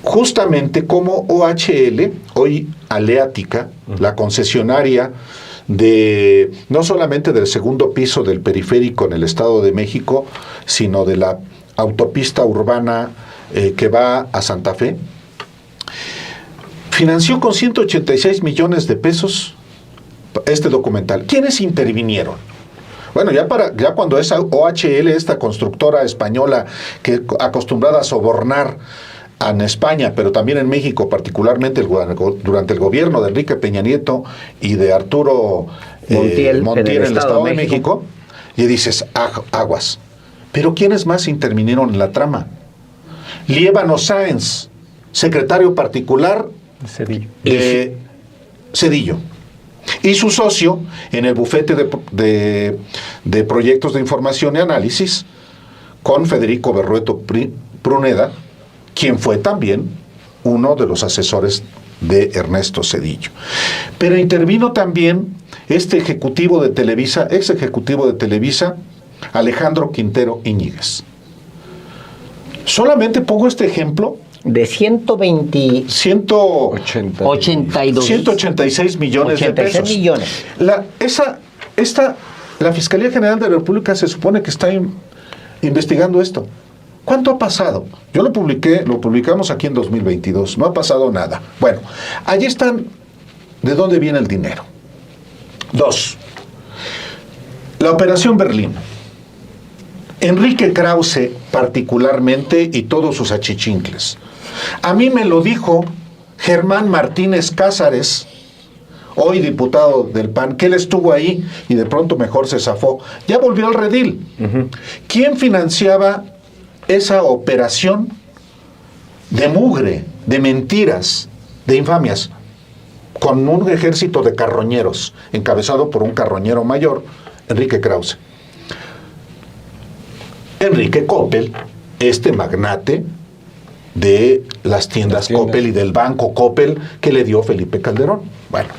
Speaker 3: justamente como OHL, hoy Aleática, la concesionaria de no solamente del segundo piso del periférico en el Estado de México, sino de la autopista urbana que va a Santa Fe, financió con 186 millones de pesos este documental. ¿Quiénes intervinieron? Bueno, ya cuando esa OHL, esta constructora española que acostumbrada a sobornar en España, pero también en México, particularmente durante el gobierno de Enrique Peña Nieto y de Arturo Montiel en el Estado de México, y dices, aguas. Pero ¿quiénes más intervinieron en la trama? Liébano Sáenz, secretario particular de Zedillo, y su socio en el bufete de proyectos de información y análisis, con Federico Berrueto Pruneda, quien fue también uno de los asesores de Ernesto Zedillo. Pero intervino también este ejecutivo de Televisa, ex ejecutivo de Televisa, Alejandro Quintero Íñiguez. Solamente pongo este ejemplo.
Speaker 1: De
Speaker 3: 186 millones de pesos.
Speaker 1: Millones.
Speaker 3: La Fiscalía General de la República se supone que está investigando esto. ¿Cuánto ha pasado? Yo lo publicamos aquí en 2022, no ha pasado nada. Bueno, allí están de dónde viene el dinero. 2. La Operación Berlín. Enrique Krause particularmente y todos sus achichincles. A mí me lo dijo Germán Martínez Cázares, hoy diputado del PAN, que él estuvo ahí y de pronto mejor se zafó. Ya volvió al redil. ¿Quién financiaba esa operación de mugre, de mentiras, de infamias? Con un ejército de carroñeros, encabezado por un carroñero mayor, Enrique Krause. Enrique Coppel, este magnate de las tiendas Coppel y del banco Coppel que le dio Felipe Calderón. Bueno,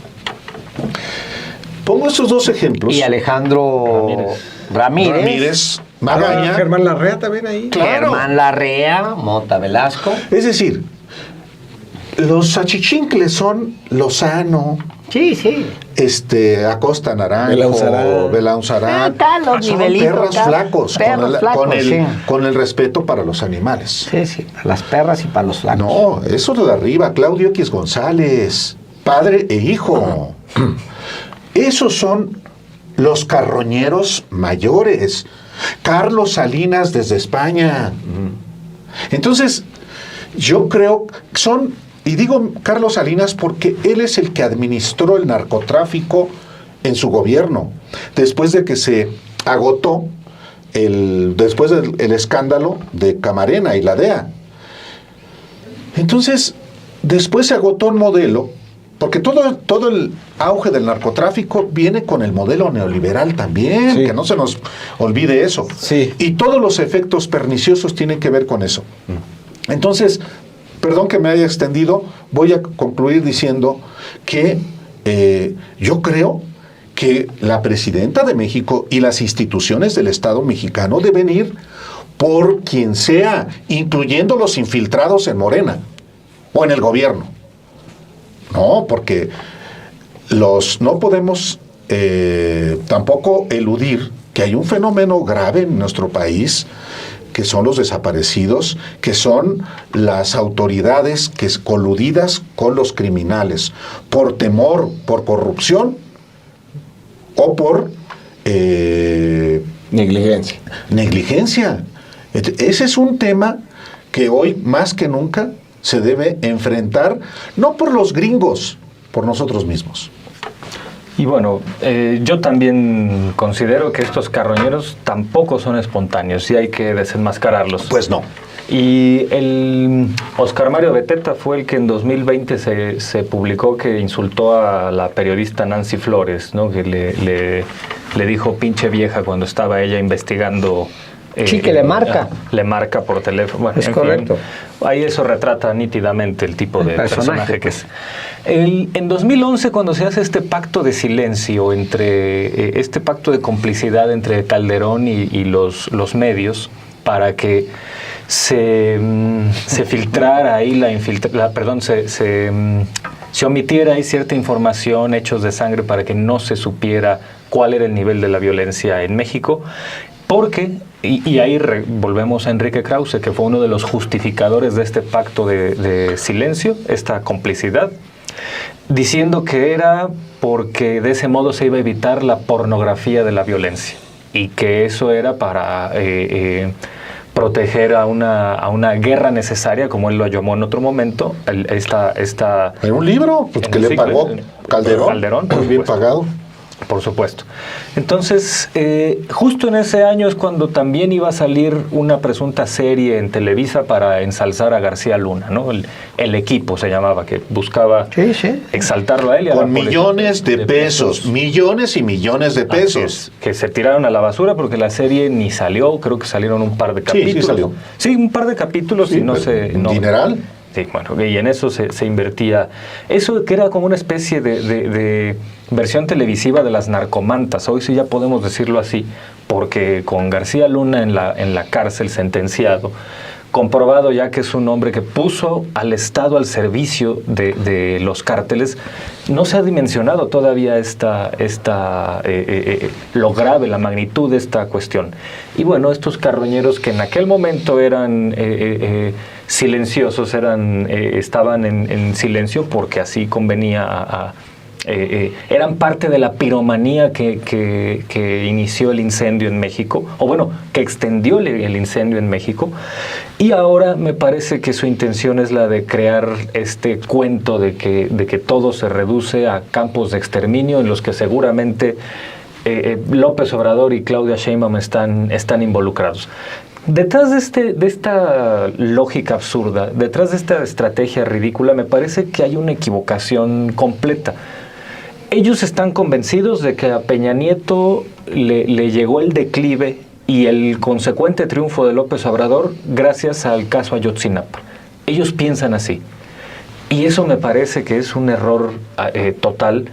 Speaker 3: pongo estos dos ejemplos.
Speaker 1: Y Alejandro Ramírez.
Speaker 3: Magaña.
Speaker 2: Germán Larrea también ahí.
Speaker 3: Claro.
Speaker 1: Germán Larrea, Mota Velasco.
Speaker 3: Es decir, los achichincles son Lozano,
Speaker 1: Sí.
Speaker 3: Acosta Naranjo, Belaunzarán.
Speaker 1: Los
Speaker 3: Son
Speaker 1: nivelitos,
Speaker 3: perros flacos, con el respeto para los animales.
Speaker 1: Sí, para las perras y para los flacos.
Speaker 3: No, eso de arriba, Claudio X González, padre e hijo. Esos son los carroñeros mayores. Carlos Salinas desde España. Entonces, yo creo que son, y digo Carlos Salinas porque él es el que administró el narcotráfico en su gobierno, después de que se agotó después del escándalo de Camarena y la DEA. Entonces, después se agotó el modelo, Porque todo el auge del narcotráfico viene con el modelo neoliberal también,
Speaker 2: Sí.
Speaker 3: que no se nos olvide eso.
Speaker 2: Sí.
Speaker 3: Y todos los efectos perniciosos tienen que ver con eso. Entonces, perdón que me haya extendido, voy a concluir diciendo que yo creo que la presidenta de México y las instituciones del Estado mexicano deben ir por quien sea, incluyendo los infiltrados en Morena o en el gobierno. No, porque no podemos tampoco eludir que hay un fenómeno grave en nuestro país, que son los desaparecidos, que son las autoridades que es coludidas con los criminales, por temor, por corrupción o por
Speaker 2: Negligencia.
Speaker 3: negligencia. Ese es un tema que hoy más que nunca se debe enfrentar, no por los gringos, por nosotros mismos.
Speaker 4: Y bueno, yo también considero que estos carroñeros tampoco son espontáneos y hay que desenmascararlos.
Speaker 3: Pues no.
Speaker 4: Y el Oscar Mario Beteta fue el que en 2020 se publicó que insultó a la periodista Nancy Flores, ¿no? Que le dijo pinche vieja cuando estaba ella investigando.
Speaker 1: Sí, que le marca.
Speaker 4: Le marca por teléfono. Bueno,
Speaker 1: Es
Speaker 4: en fin,
Speaker 1: correcto.
Speaker 4: ahí eso retrata nítidamente el tipo de personaje que
Speaker 1: pues.
Speaker 4: es. En 2011, cuando se hace este pacto de silencio, este pacto de complicidad entre Calderón y los medios, para que se filtrara ahí se omitiera ahí cierta información, hechos de sangre, para que no se supiera cuál era el nivel de la violencia en México. Porque, y ahí volvemos a Enrique Krause, que fue uno de los justificadores de este pacto de silencio, esta complicidad, diciendo que era porque de ese modo se iba a evitar la pornografía de la violencia y que eso era para proteger a una guerra necesaria, como él lo llamó en otro momento, esta
Speaker 3: En un libro pues, que le pagó Calderón, muy bien pagado.
Speaker 4: Por supuesto. Entonces, justo en ese año es cuando también iba a salir una presunta serie en Televisa para ensalzar a García Luna, ¿no? El equipo se llamaba, que buscaba exaltarlo a él. Y a
Speaker 3: Con
Speaker 4: la
Speaker 3: millones de pesos, millones y millones de pesos.
Speaker 4: Que se tiraron a la basura porque la serie ni salió, creo que salieron un par de capítulos.
Speaker 3: Sí salió.
Speaker 4: Sí, un par de capítulos
Speaker 3: Sí,
Speaker 4: y no se...
Speaker 3: ¿dineral?
Speaker 4: Sí, bueno, y en eso se invertía. Eso que era como una especie de versión televisiva de las narcomantas, hoy sí ya podemos decirlo así, porque con García Luna en la cárcel sentenciado, comprobado ya que es un hombre que puso al Estado al servicio de los cárteles, no se ha dimensionado todavía lo grave, la magnitud de esta cuestión. Y bueno, estos carroñeros que en aquel momento eran silenciosos, estaban en silencio porque así convenía eran parte de la piromanía que inició el incendio en México, o bueno, que extendió el incendio en México, y ahora me parece que su intención es la de crear este cuento de que todo se reduce a campos de exterminio en los que seguramente López Obrador y Claudia Sheinbaum están involucrados. Detrás de esta lógica absurda, detrás de esta estrategia ridícula, me parece que hay una equivocación completa. Ellos están convencidos de que a Peña Nieto le llegó el declive y el consecuente triunfo de López Obrador gracias al caso Ayotzinapa. Ellos piensan así. Y eso me parece que es un error total,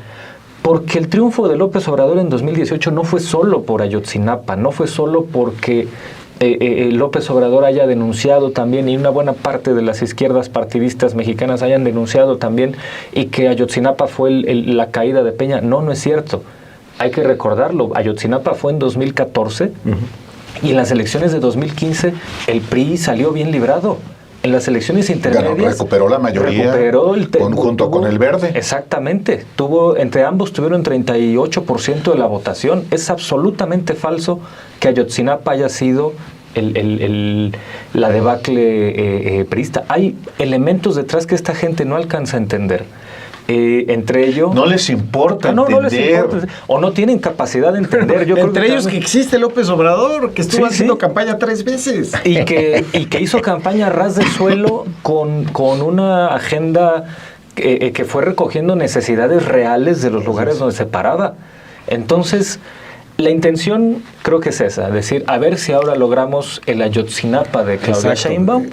Speaker 4: porque el triunfo de López Obrador en 2018 no fue solo por Ayotzinapa, no fue solo porque López Obrador haya denunciado también, y una buena parte de las izquierdas partidistas mexicanas hayan denunciado también, y que Ayotzinapa fue la caída de Peña. No es cierto. Hay que recordarlo. Ayotzinapa fue en 2014 y en las elecciones de 2015 el PRI salió bien librado. En las elecciones intermedias
Speaker 3: recuperó la mayoría junto con el Verde.
Speaker 4: Exactamente. Entre ambos tuvieron 38% de la votación. Es absolutamente falso que Ayotzinapa haya sido la debacle priista. Hay elementos detrás que esta gente no alcanza a entender. Entre ellos...
Speaker 3: No les importa entender.
Speaker 4: No les importa, o no tienen capacidad de entender. Yo
Speaker 2: Entre
Speaker 4: creo
Speaker 2: ellos que existe López Obrador, que estuvo haciendo campaña 3 veces.
Speaker 4: Y que hizo campaña a ras de suelo con una agenda que fue recogiendo necesidades reales de los lugares donde se paraba. Entonces, la intención creo que es esa, decir, a ver si ahora logramos el Ayotzinapa de Claudia Sheinbaum.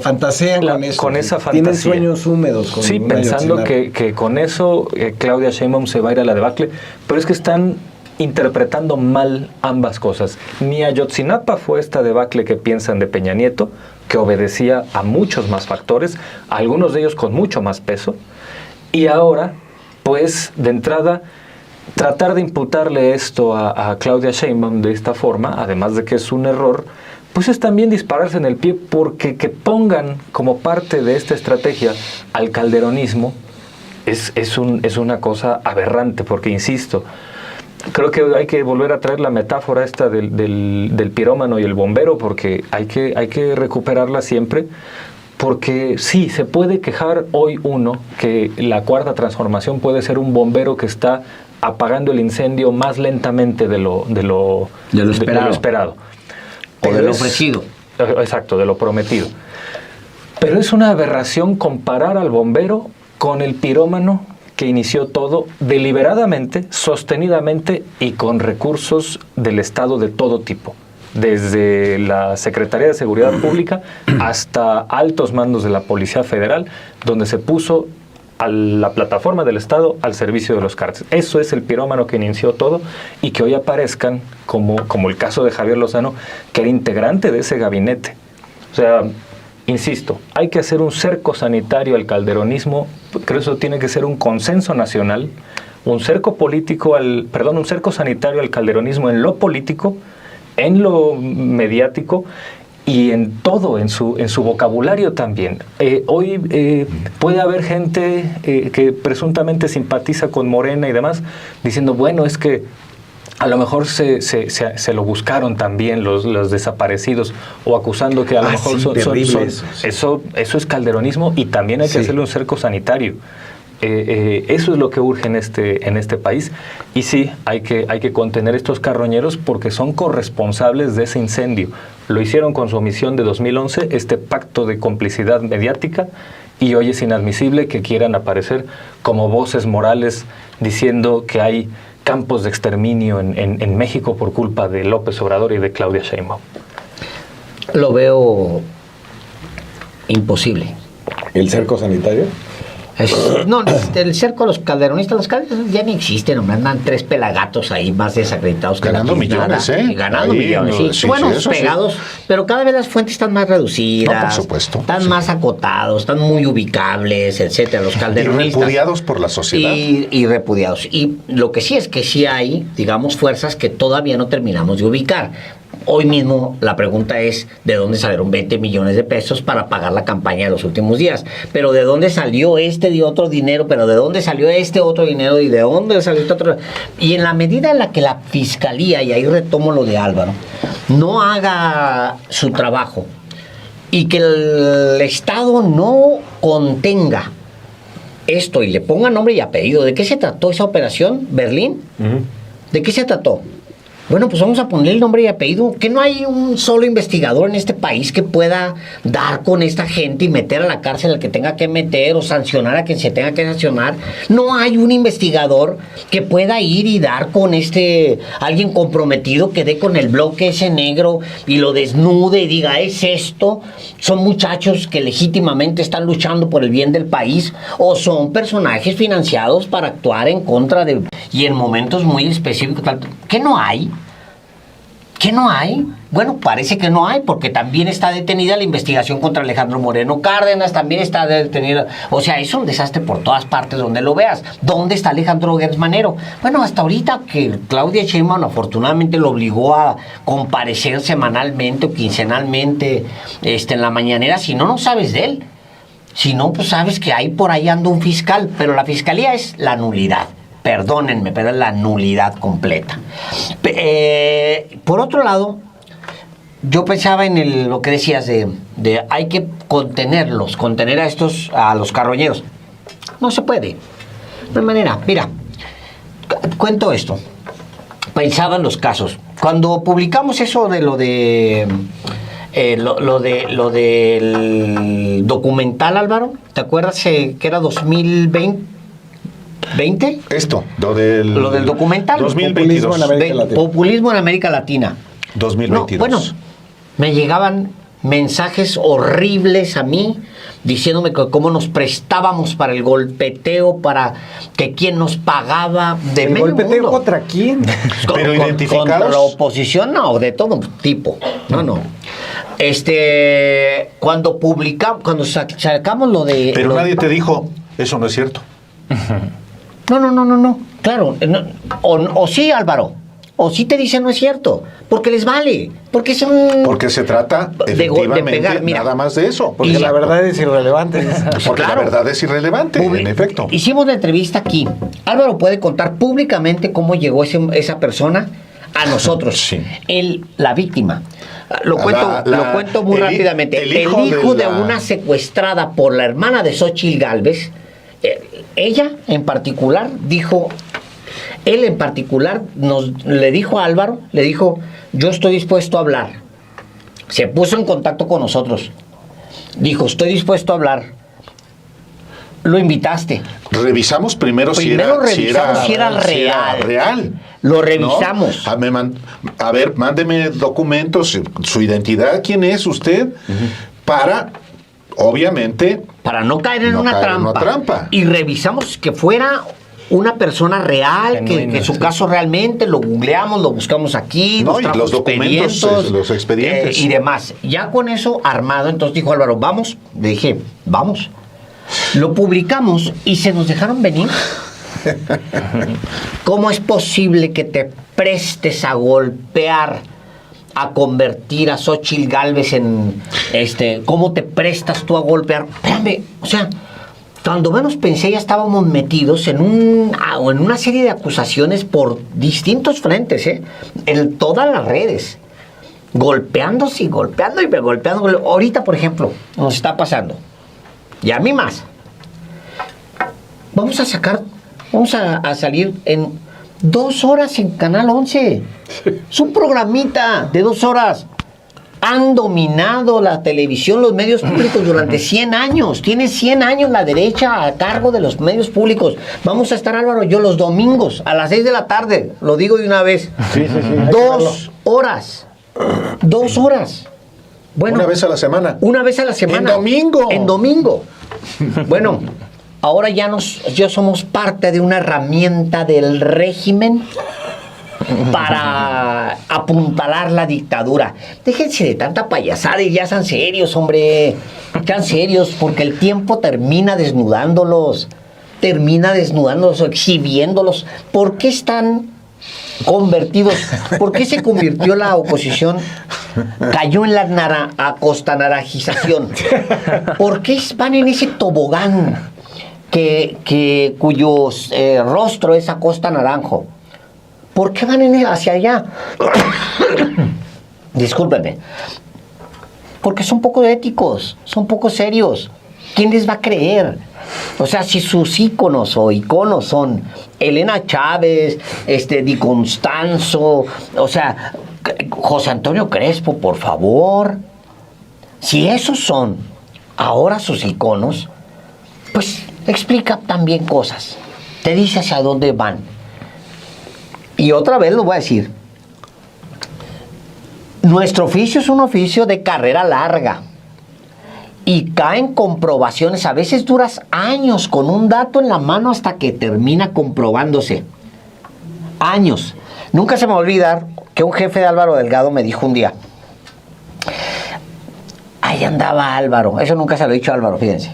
Speaker 2: Fantasean con eso.
Speaker 4: Con esa fantasía.
Speaker 2: Tienen sueños húmedos. Con
Speaker 4: sí,
Speaker 2: una
Speaker 4: pensando
Speaker 2: Ayotzinapa.
Speaker 4: que con eso Claudia Sheinbaum se va a ir a la debacle, pero es que están interpretando mal ambas cosas. Ni Ayotzinapa fue esta debacle que piensan de Peña Nieto, que obedecía a muchos más factores, algunos de ellos con mucho más peso, y ahora, pues, de entrada, tratar de imputarle esto a Claudia Sheinbaum de esta forma, además de que es un error, pues es también dispararse en el pie, porque que pongan como parte de esta estrategia al calderonismo es una cosa aberrante, porque insisto, creo que hay que volver a traer la metáfora esta del pirómano y el bombero, porque hay que recuperarla siempre, porque sí, se puede quejar hoy uno que la cuarta transformación puede ser un bombero que está apagando el incendio más lentamente de lo esperado.
Speaker 1: O de lo ofrecido.
Speaker 4: Exacto, de lo prometido. Pero es una aberración comparar al bombero con el pirómano que inició todo deliberadamente, sostenidamente y con recursos del Estado de todo tipo, desde la Secretaría de Seguridad Pública hasta altos mandos de la Policía Federal, donde se puso a la plataforma del Estado al servicio de los cárteles. Eso es el pirómano que inició todo, y que hoy aparezcan como el caso de Javier Lozano, que era integrante de ese gabinete. O sea, insisto, hay que hacer un cerco sanitario al calderonismo. Creo que eso tiene que ser un consenso nacional, un cerco sanitario al calderonismo en lo político, en lo mediático y en todo, en su vocabulario también. Hoy puede haber gente que presuntamente simpatiza con Morena y demás, diciendo, bueno, es que a lo mejor se lo buscaron también los desaparecidos, o acusando que a lo mejor eso es calderonismo, y también hay que hacerle un cerco sanitario. Eso es lo que urge en este país, y sí, hay que contener estos carroñeros porque son corresponsables de ese incendio. Lo hicieron con su omisión de 2011, este pacto de complicidad mediática, y hoy es inadmisible que quieran aparecer como voces morales diciendo que hay campos de exterminio en México por culpa de López Obrador y de Claudia Sheinbaum.
Speaker 1: Lo veo imposible.
Speaker 2: ¿El cerco sanitario?
Speaker 1: No, el cerco a los calderonistas, los calderonistas ya ni existen, hombre, andan 3 pelagatos ahí más desacreditados que
Speaker 3: ganando millones,
Speaker 1: y ganando
Speaker 3: ahí,
Speaker 1: millones, sí.
Speaker 3: sí,
Speaker 1: Bueno,
Speaker 3: sí,
Speaker 1: pegados,
Speaker 3: sí.
Speaker 1: Pero cada vez las fuentes están más reducidas,
Speaker 3: No, por supuesto,
Speaker 1: están
Speaker 3: sí.
Speaker 1: más acotados, están muy ubicables, etcétera, los
Speaker 3: Y
Speaker 1: calderonistas.
Speaker 3: repudiados por la sociedad.
Speaker 1: Y repudiados. Y lo que sí es que sí hay, digamos, fuerzas que todavía no terminamos de ubicar. Hoy mismo la pregunta es ¿de dónde salieron 20 millones de pesos para pagar la campaña de los últimos días? Pero ¿de dónde salió este de otro dinero? ¿Pero de dónde salió este otro dinero? ¿Y de dónde salió este otro? Y en la medida en la que la Fiscalía, y ahí retomo lo de Álvaro, no haga su trabajo y que el Estado no contenga esto y le ponga nombre y apellido, ¿de qué se trató esa operación, Berlín? ¿De qué se trató? Bueno, pues vamos a ponerle el nombre y apellido. Que no hay un solo investigador en este país que pueda dar con esta gente y meter a la cárcel al que tenga que meter o sancionar a quien se tenga que sancionar. No hay un investigador que pueda ir y dar con alguien comprometido que dé con el bloque ese negro y lo desnude y diga, es esto. Son muchachos que legítimamente están luchando por el bien del país, o son personajes financiados para actuar en contra de, y en momentos muy específicos. ¿Qué no hay? ¿Qué no hay? Bueno, parece que no hay, porque también está detenida la investigación contra Alejandro Moreno Cárdenas, también está detenida. O sea, es un desastre por todas partes donde lo veas. ¿Dónde está Alejandro Gertz Manero? Bueno, hasta ahorita que Claudia Sheinbaum afortunadamente lo obligó a comparecer semanalmente o quincenalmente en la mañanera, si no, no sabes de él. Si no, pues sabes que ahí por ahí anda un fiscal, pero la fiscalía es la nulidad. Perdónenme, pero es la nulidad completa. Por otro lado, yo pensaba en lo que decías de hay que contener a los carroñeros. No se puede. No hay manera. Mira, cuento esto. Pensaba en los casos. Cuando publicamos eso de lo de lo del documental, Álvaro. ¿Te acuerdas que era 2020?
Speaker 3: Esto, lo del
Speaker 1: documental.
Speaker 3: 2022.
Speaker 1: Populismo en América Latina.
Speaker 3: 2022.
Speaker 1: No, bueno, me llegaban mensajes horribles a mí diciéndome que cómo nos prestábamos para el golpeteo, para que quién nos pagaba de
Speaker 2: ¿El
Speaker 1: medio
Speaker 2: golpeteo
Speaker 1: mundo.
Speaker 2: contra quién?
Speaker 3: Pero identificados.
Speaker 1: Contra la oposición, no, de todo tipo. No. Cuando publicamos, cuando sacamos lo de...
Speaker 3: Pero nadie te dijo, eso no es cierto.
Speaker 1: No. Claro. O sí, Álvaro. O sí te dicen no es cierto. Porque les vale. Porque son...
Speaker 3: Porque se trata efectivamente
Speaker 1: pegar, mira.
Speaker 3: nada más de eso.
Speaker 2: Porque la verdad es irrelevante.
Speaker 3: Porque
Speaker 1: Claro.
Speaker 3: la verdad es irrelevante, en efecto.
Speaker 1: Hicimos la entrevista aquí. Álvaro puede contar públicamente cómo llegó esa persona a nosotros.
Speaker 3: Sí.
Speaker 1: La víctima. Lo cuento muy rápidamente.
Speaker 3: el hijo
Speaker 1: de una secuestrada por la hermana de Xóchitl Gálvez, ella en particular dijo... Él en particular le dijo a Álvaro, yo estoy dispuesto a hablar. Se puso en contacto con nosotros. Dijo, estoy dispuesto a hablar. Lo invitaste.
Speaker 3: Revisamos primero si
Speaker 1: revisamos si era
Speaker 3: real.
Speaker 1: Lo revisamos.
Speaker 3: ¿No? A ver, mándeme documentos, su identidad, quién es usted, para, obviamente...
Speaker 1: Para no caer en una trampa. Y revisamos que fuera... una persona real,
Speaker 4: genuina,
Speaker 1: que su
Speaker 4: sí.
Speaker 1: caso realmente, lo googleamos, lo buscamos aquí,
Speaker 3: No,
Speaker 1: nos
Speaker 3: y
Speaker 1: trajo
Speaker 3: los documentos, los expedientes.
Speaker 1: y demás. Ya con eso armado, entonces dijo Álvaro, vamos. Le dije, vamos. Lo publicamos y se nos dejaron venir. ¿Cómo es posible que te prestes a golpear, a convertir a Xóchitl Gálvez en... ¿Cómo te prestas tú a golpear? Espérame, o sea... Cuando menos pensé ya estábamos metidos en una serie de acusaciones por distintos frentes, en todas las redes, golpeándose y golpeando. Ahorita, por ejemplo, nos está pasando, y a mí más. Vamos a salir en 2 horas en Canal 11. Es un programita de 2 horas. Han dominado la televisión, los medios públicos durante 100 años. Tiene 100 años la derecha a cargo de los medios públicos. Vamos a estar, Álvaro, yo los domingos a las 6 de la tarde. Lo digo de una vez.
Speaker 2: Sí.
Speaker 1: 2 horas. 2 horas. Bueno,
Speaker 3: una vez a la semana.
Speaker 1: Una vez a la semana.
Speaker 3: En domingo.
Speaker 1: Bueno, ahora ya somos parte de una herramienta del régimen para apuntalar la dictadura. Déjense de tanta payasada y ya sean serios, hombre. Sean serios, porque el tiempo termina desnudándolos, exhibiéndolos. ¿Por qué están convertidos? ¿Por qué se convirtió la oposición? Cayó en la acostanarajización. ¿Por qué van en ese tobogán cuyo rostro es acosta naranjo? ¿Por qué van hacia allá? Discúlpenme. Porque son poco éticos, son poco serios. ¿Quién les va a creer? O sea, si sus iconos son Elena Chávez, Di Constanzo, o sea, José Antonio Crespo, por favor. Si esos son ahora sus iconos, pues explica también cosas. Te dice hacia dónde van. Y otra vez lo voy a decir. Nuestro oficio es un oficio de carrera larga. Y caen comprobaciones. A veces duras años con un dato en la mano hasta que termina comprobándose. Años. Nunca se me va a olvidar que un jefe de Álvaro Delgado me dijo un día. Ahí andaba Álvaro. Eso nunca se lo he dicho a Álvaro, fíjense.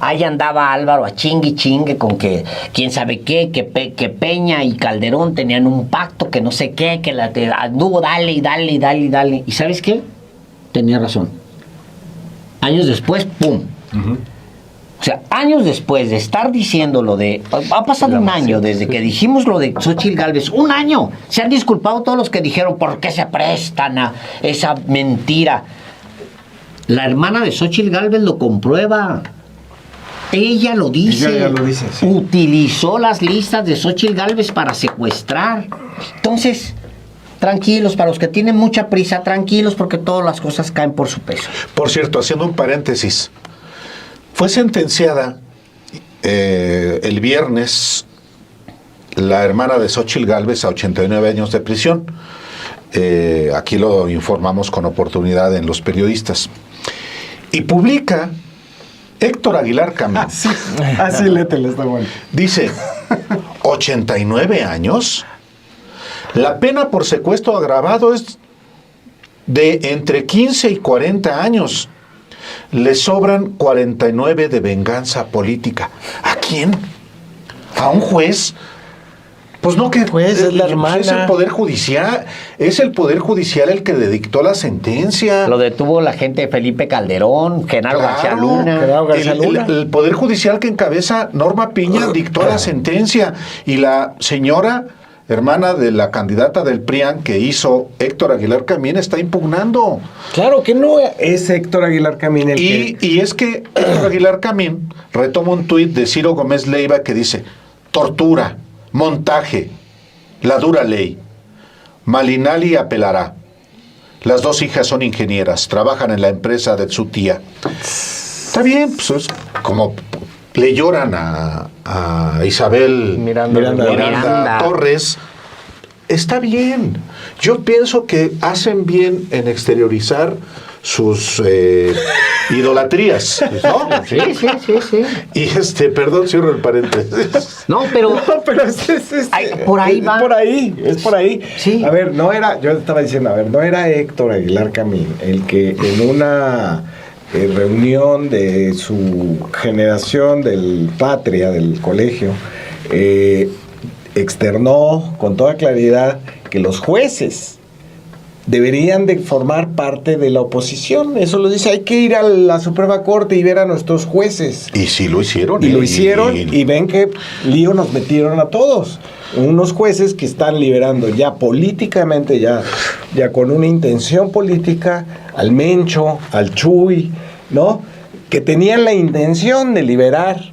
Speaker 1: Ahí andaba Álvaro a chingue con que quién sabe qué, que Peña y Calderón tenían un pacto, que no sé qué, que anduvo dale. ¿Y sabes qué? Tenía razón. Años después, ¡pum! Uh-huh. O sea, años después de estar diciendo lo de... Ha pasado un año desde que dijimos lo de Xóchitl Gálvez. ¡Un año! Se han disculpado todos los que dijeron por qué se prestan a esa mentira. La hermana de Xóchitl Gálvez lo comprueba. Ella lo dice.
Speaker 2: Sí.
Speaker 1: Utilizó las listas de Xóchitl Gálvez para secuestrar. Entonces, tranquilos, para los que tienen mucha prisa, tranquilos, porque todas las cosas caen por su peso.
Speaker 3: Por cierto, haciendo un paréntesis, fue sentenciada el viernes la hermana de Xóchitl Gálvez a 89 años de prisión. Aquí lo informamos con oportunidad en Los Periodistas. Y publica Héctor Aguilar Camín.
Speaker 2: Así lételo, está bueno.
Speaker 3: Dice, 89 años. La pena por secuestro agravado es de entre 15 y 40 años. Le sobran 49 de venganza política. ¿A quién? ¿A un juez? Pues no, que
Speaker 2: Juez, es la hermana.
Speaker 3: Es el Poder Judicial. Es el Poder Judicial el que le dictó la sentencia.
Speaker 1: Lo detuvo la gente de Felipe Calderón, Genaro García Luna.
Speaker 2: Genaro García Luna.
Speaker 3: El Poder Judicial que encabeza Norma Piña dictó la sentencia. Y la señora, hermana de la candidata del PRIAN que hizo Héctor Aguilar Camín, está impugnando.
Speaker 2: Claro que no es Héctor Aguilar Camín el que...
Speaker 3: Y es que Héctor Aguilar Camín retoma un tuit de Ciro Gómez Leiva que dice: tortura, montaje, la dura ley. Malinali apelará. Las dos hijas son ingenieras, trabajan en la empresa de su tía. Está bien, pues es como le lloran a Isabel
Speaker 1: Miranda.
Speaker 3: Torres. Está bien. Yo pienso que hacen bien en exteriorizar sus idolatrías, ¿no?
Speaker 1: Sí.
Speaker 3: Y perdón, cierro el paréntesis.
Speaker 1: No, pero...
Speaker 2: Pero
Speaker 1: Por ahí va.
Speaker 2: Es por ahí.
Speaker 1: Sí.
Speaker 2: A ver, yo estaba diciendo, no era Héctor Aguilar Camín el que en una reunión de su generación del Patria, del colegio, externó con toda claridad que los jueces deberían de formar parte de la oposición. Eso lo dice, hay que ir a la Suprema Corte y ver a nuestros jueces.
Speaker 3: Y sí lo hicieron.
Speaker 2: Y lo hicieron, y ven que lío nos metieron a todos. Unos jueces que están liberando ya políticamente, ya con una intención política, al Mencho, al Chuy, ¿no? Que tenían la intención de liberar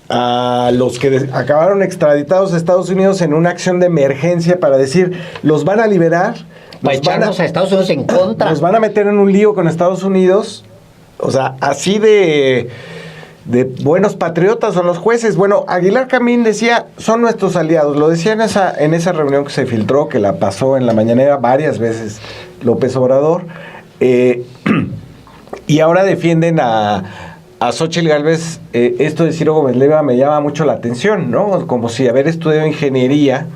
Speaker 2: a los que acabaron extraditados a Estados Unidos en una acción de emergencia para decir, los van a liberar,
Speaker 1: Para echarnos a Estados Unidos en contra.
Speaker 2: nos van a meter en un lío con Estados Unidos. O sea, así de buenos patriotas son los jueces. Bueno, Aguilar Camín decía, son nuestros aliados. Lo decía en esa reunión que se filtró, que la pasó en la mañanera varias veces López Obrador. Y ahora defienden a Xóchitl Gálvez. Esto de Ciro Gómez Leiva me llama mucho la atención, ¿no? Como si haber estudiado ingeniería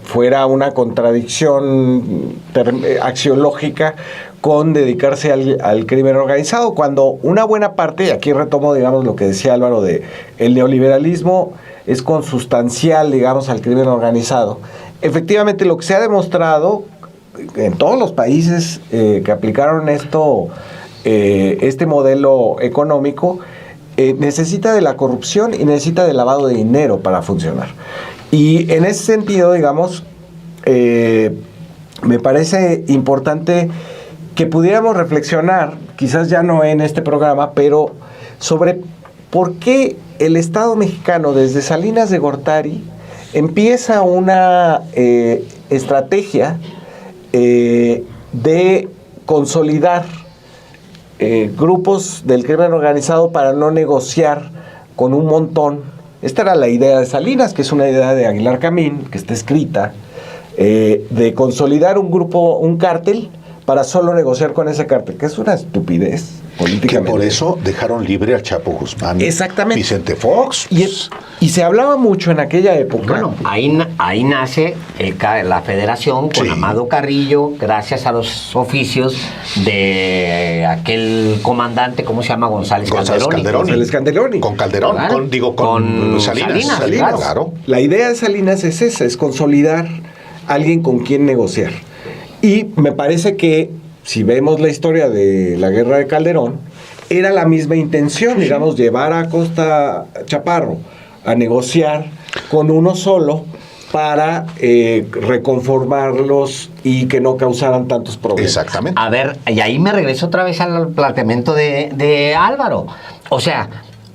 Speaker 2: fuera una contradicción axiológica con dedicarse al crimen organizado, cuando una buena parte, y aquí retomo, digamos, lo que decía Álvaro, de el neoliberalismo es consustancial, digamos, al crimen organizado. Efectivamente, lo que se ha demostrado en todos los países que aplicaron este modelo económico, necesita de la corrupción y necesita del lavado de dinero para funcionar. Y en ese sentido, digamos, me parece importante que pudiéramos reflexionar, quizás ya no en este programa, pero sobre por qué el Estado mexicano, desde Salinas de Gortari, empieza una estrategia de consolidar grupos del crimen organizado para no negociar con un montón. Esta era la idea de Salinas, que es una idea de Aguilar Camín, que está escrita, de consolidar un grupo, un cártel, para solo negociar con ese cártel, que es una estupidez políticamente.
Speaker 3: Que por eso dejaron libre al Chapo Guzmán.
Speaker 2: Exactamente.
Speaker 3: Vicente Fox.
Speaker 2: Y se hablaba mucho en aquella época.
Speaker 1: Bueno, ahí nace la federación con Amado Carrillo, gracias a los oficios de aquel comandante, ¿cómo se llama? González Calderón.
Speaker 3: Con Calderón,
Speaker 1: Claro.
Speaker 3: con Salinas. Claro.
Speaker 2: La idea de Salinas es esa, es consolidar a alguien con quien negociar. Y me parece que, si vemos la historia de la guerra de Calderón, era la misma intención, digamos, llevar a Costa Chaparro a negociar con uno solo para reconformarlos y que no causaran tantos problemas.
Speaker 3: Exactamente.
Speaker 1: A ver, y ahí me regreso otra vez al planteamiento de Álvaro. O sea,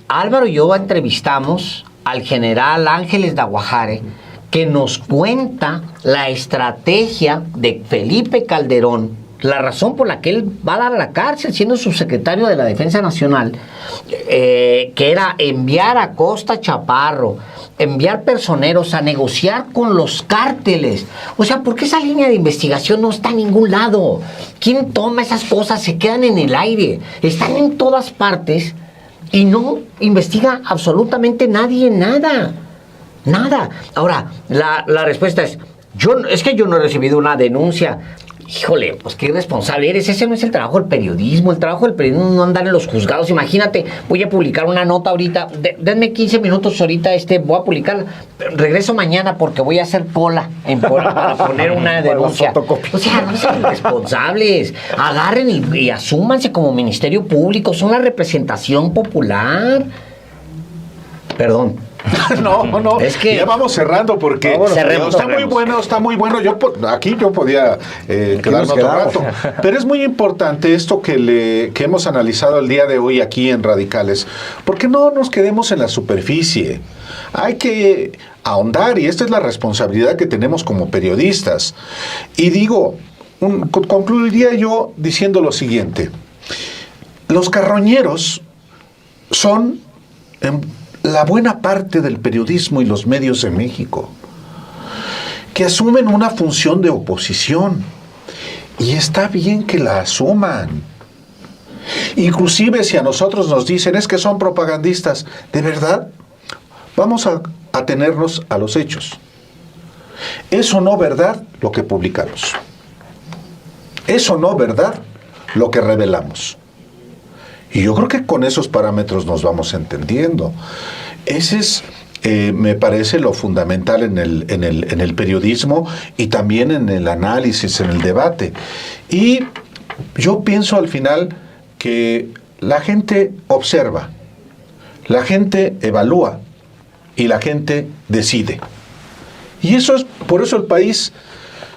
Speaker 1: Álvaro y yo entrevistamos al general Ángeles Daguajare, que nos cuenta la estrategia de Felipe Calderón, la razón por la que él va a dar a la cárcel siendo subsecretario de la Defensa Nacional, que era enviar a Costa Chaparro, enviar personeros a negociar con los cárteles. O sea, ¿por qué esa línea de investigación no está en ningún lado? ¿Quién toma esas cosas? Se quedan en el aire, están en todas partes y no investiga absolutamente nadie nada. Nada. Ahora, la respuesta es, es que yo no he recibido una denuncia. Híjole, pues qué irresponsable eres. Ese no es el trabajo del periodismo. El trabajo del periodismo no andar en los juzgados. Imagínate, voy a publicar una nota ahorita. Denme 15 minutos ahorita, voy a publicarla. Regreso mañana porque voy a hacer cola para poner una denuncia. O sea, no sean irresponsables. Agarren y asúmanse como Ministerio Público. Son la representación popular. Perdón.
Speaker 3: No,
Speaker 1: es que
Speaker 3: ya vamos cerrando porque está muy bueno. Aquí yo podía quedarme otro rato. Pero es muy importante esto que hemos analizado el día de hoy aquí en Radicales, porque no nos quedemos en la superficie. Hay que ahondar y esta es la responsabilidad que tenemos como periodistas. Y concluiría yo diciendo lo siguiente. Los carroñeros son la buena parte del periodismo y los medios de México, que asumen una función de oposición, y está bien que la asuman. Inclusive si a nosotros nos dicen es que son propagandistas, ¿de verdad? Vamos a atenernos a los hechos. ¿Es o no verdad lo que publicamos? ¿Es o no verdad lo que revelamos? Y yo creo que con esos parámetros nos vamos entendiendo. Ese es, me parece, lo fundamental en el periodismo y también en el análisis, en el debate. Y yo pienso al final que la gente observa, la gente evalúa y la gente decide. Y por eso el país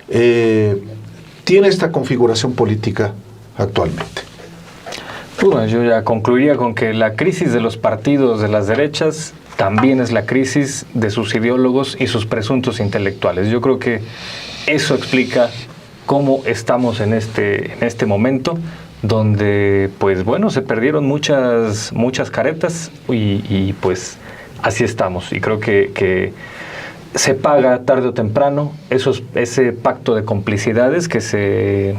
Speaker 3: tiene esta configuración política actualmente.
Speaker 4: Bueno, yo ya concluiría con que la crisis de los partidos de las derechas también es la crisis de sus ideólogos y sus presuntos intelectuales. Yo creo que eso explica cómo estamos en este momento, donde, pues bueno, se perdieron muchas caretas y pues así estamos. Y creo que se paga tarde o temprano ese pacto de complicidades que se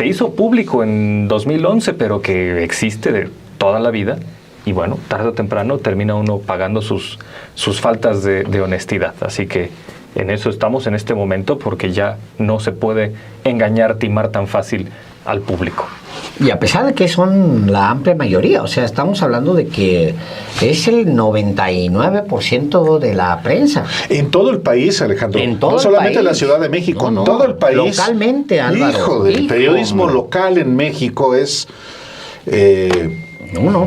Speaker 4: hizo público en 2011, pero que existe de toda la vida. Y bueno, tarde o temprano termina uno pagando sus faltas de honestidad. Así que en eso estamos en este momento, porque ya no se puede engañar, timar tan fácil al público.
Speaker 1: Y a pesar de que son la amplia mayoría, o sea, estamos hablando de que es el 99% de la prensa.
Speaker 3: En todo el país, Alejandro. No solamente en la Ciudad de México, en todo el país.
Speaker 1: Localmente, Álvaro.
Speaker 3: El periodismo local en México es...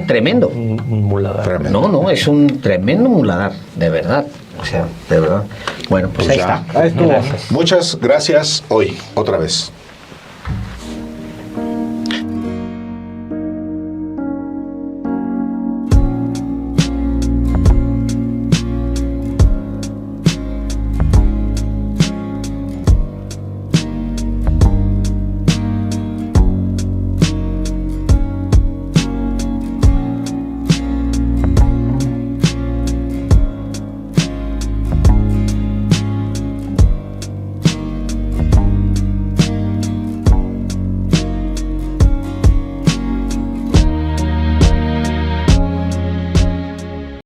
Speaker 1: tremendo.
Speaker 4: Un muladar.
Speaker 1: Tremendo. Es un tremendo muladar, de verdad. O sea, de verdad. Bueno, pues ahí está.
Speaker 2: Ahí estuvo.
Speaker 3: Muchas gracias hoy, otra vez.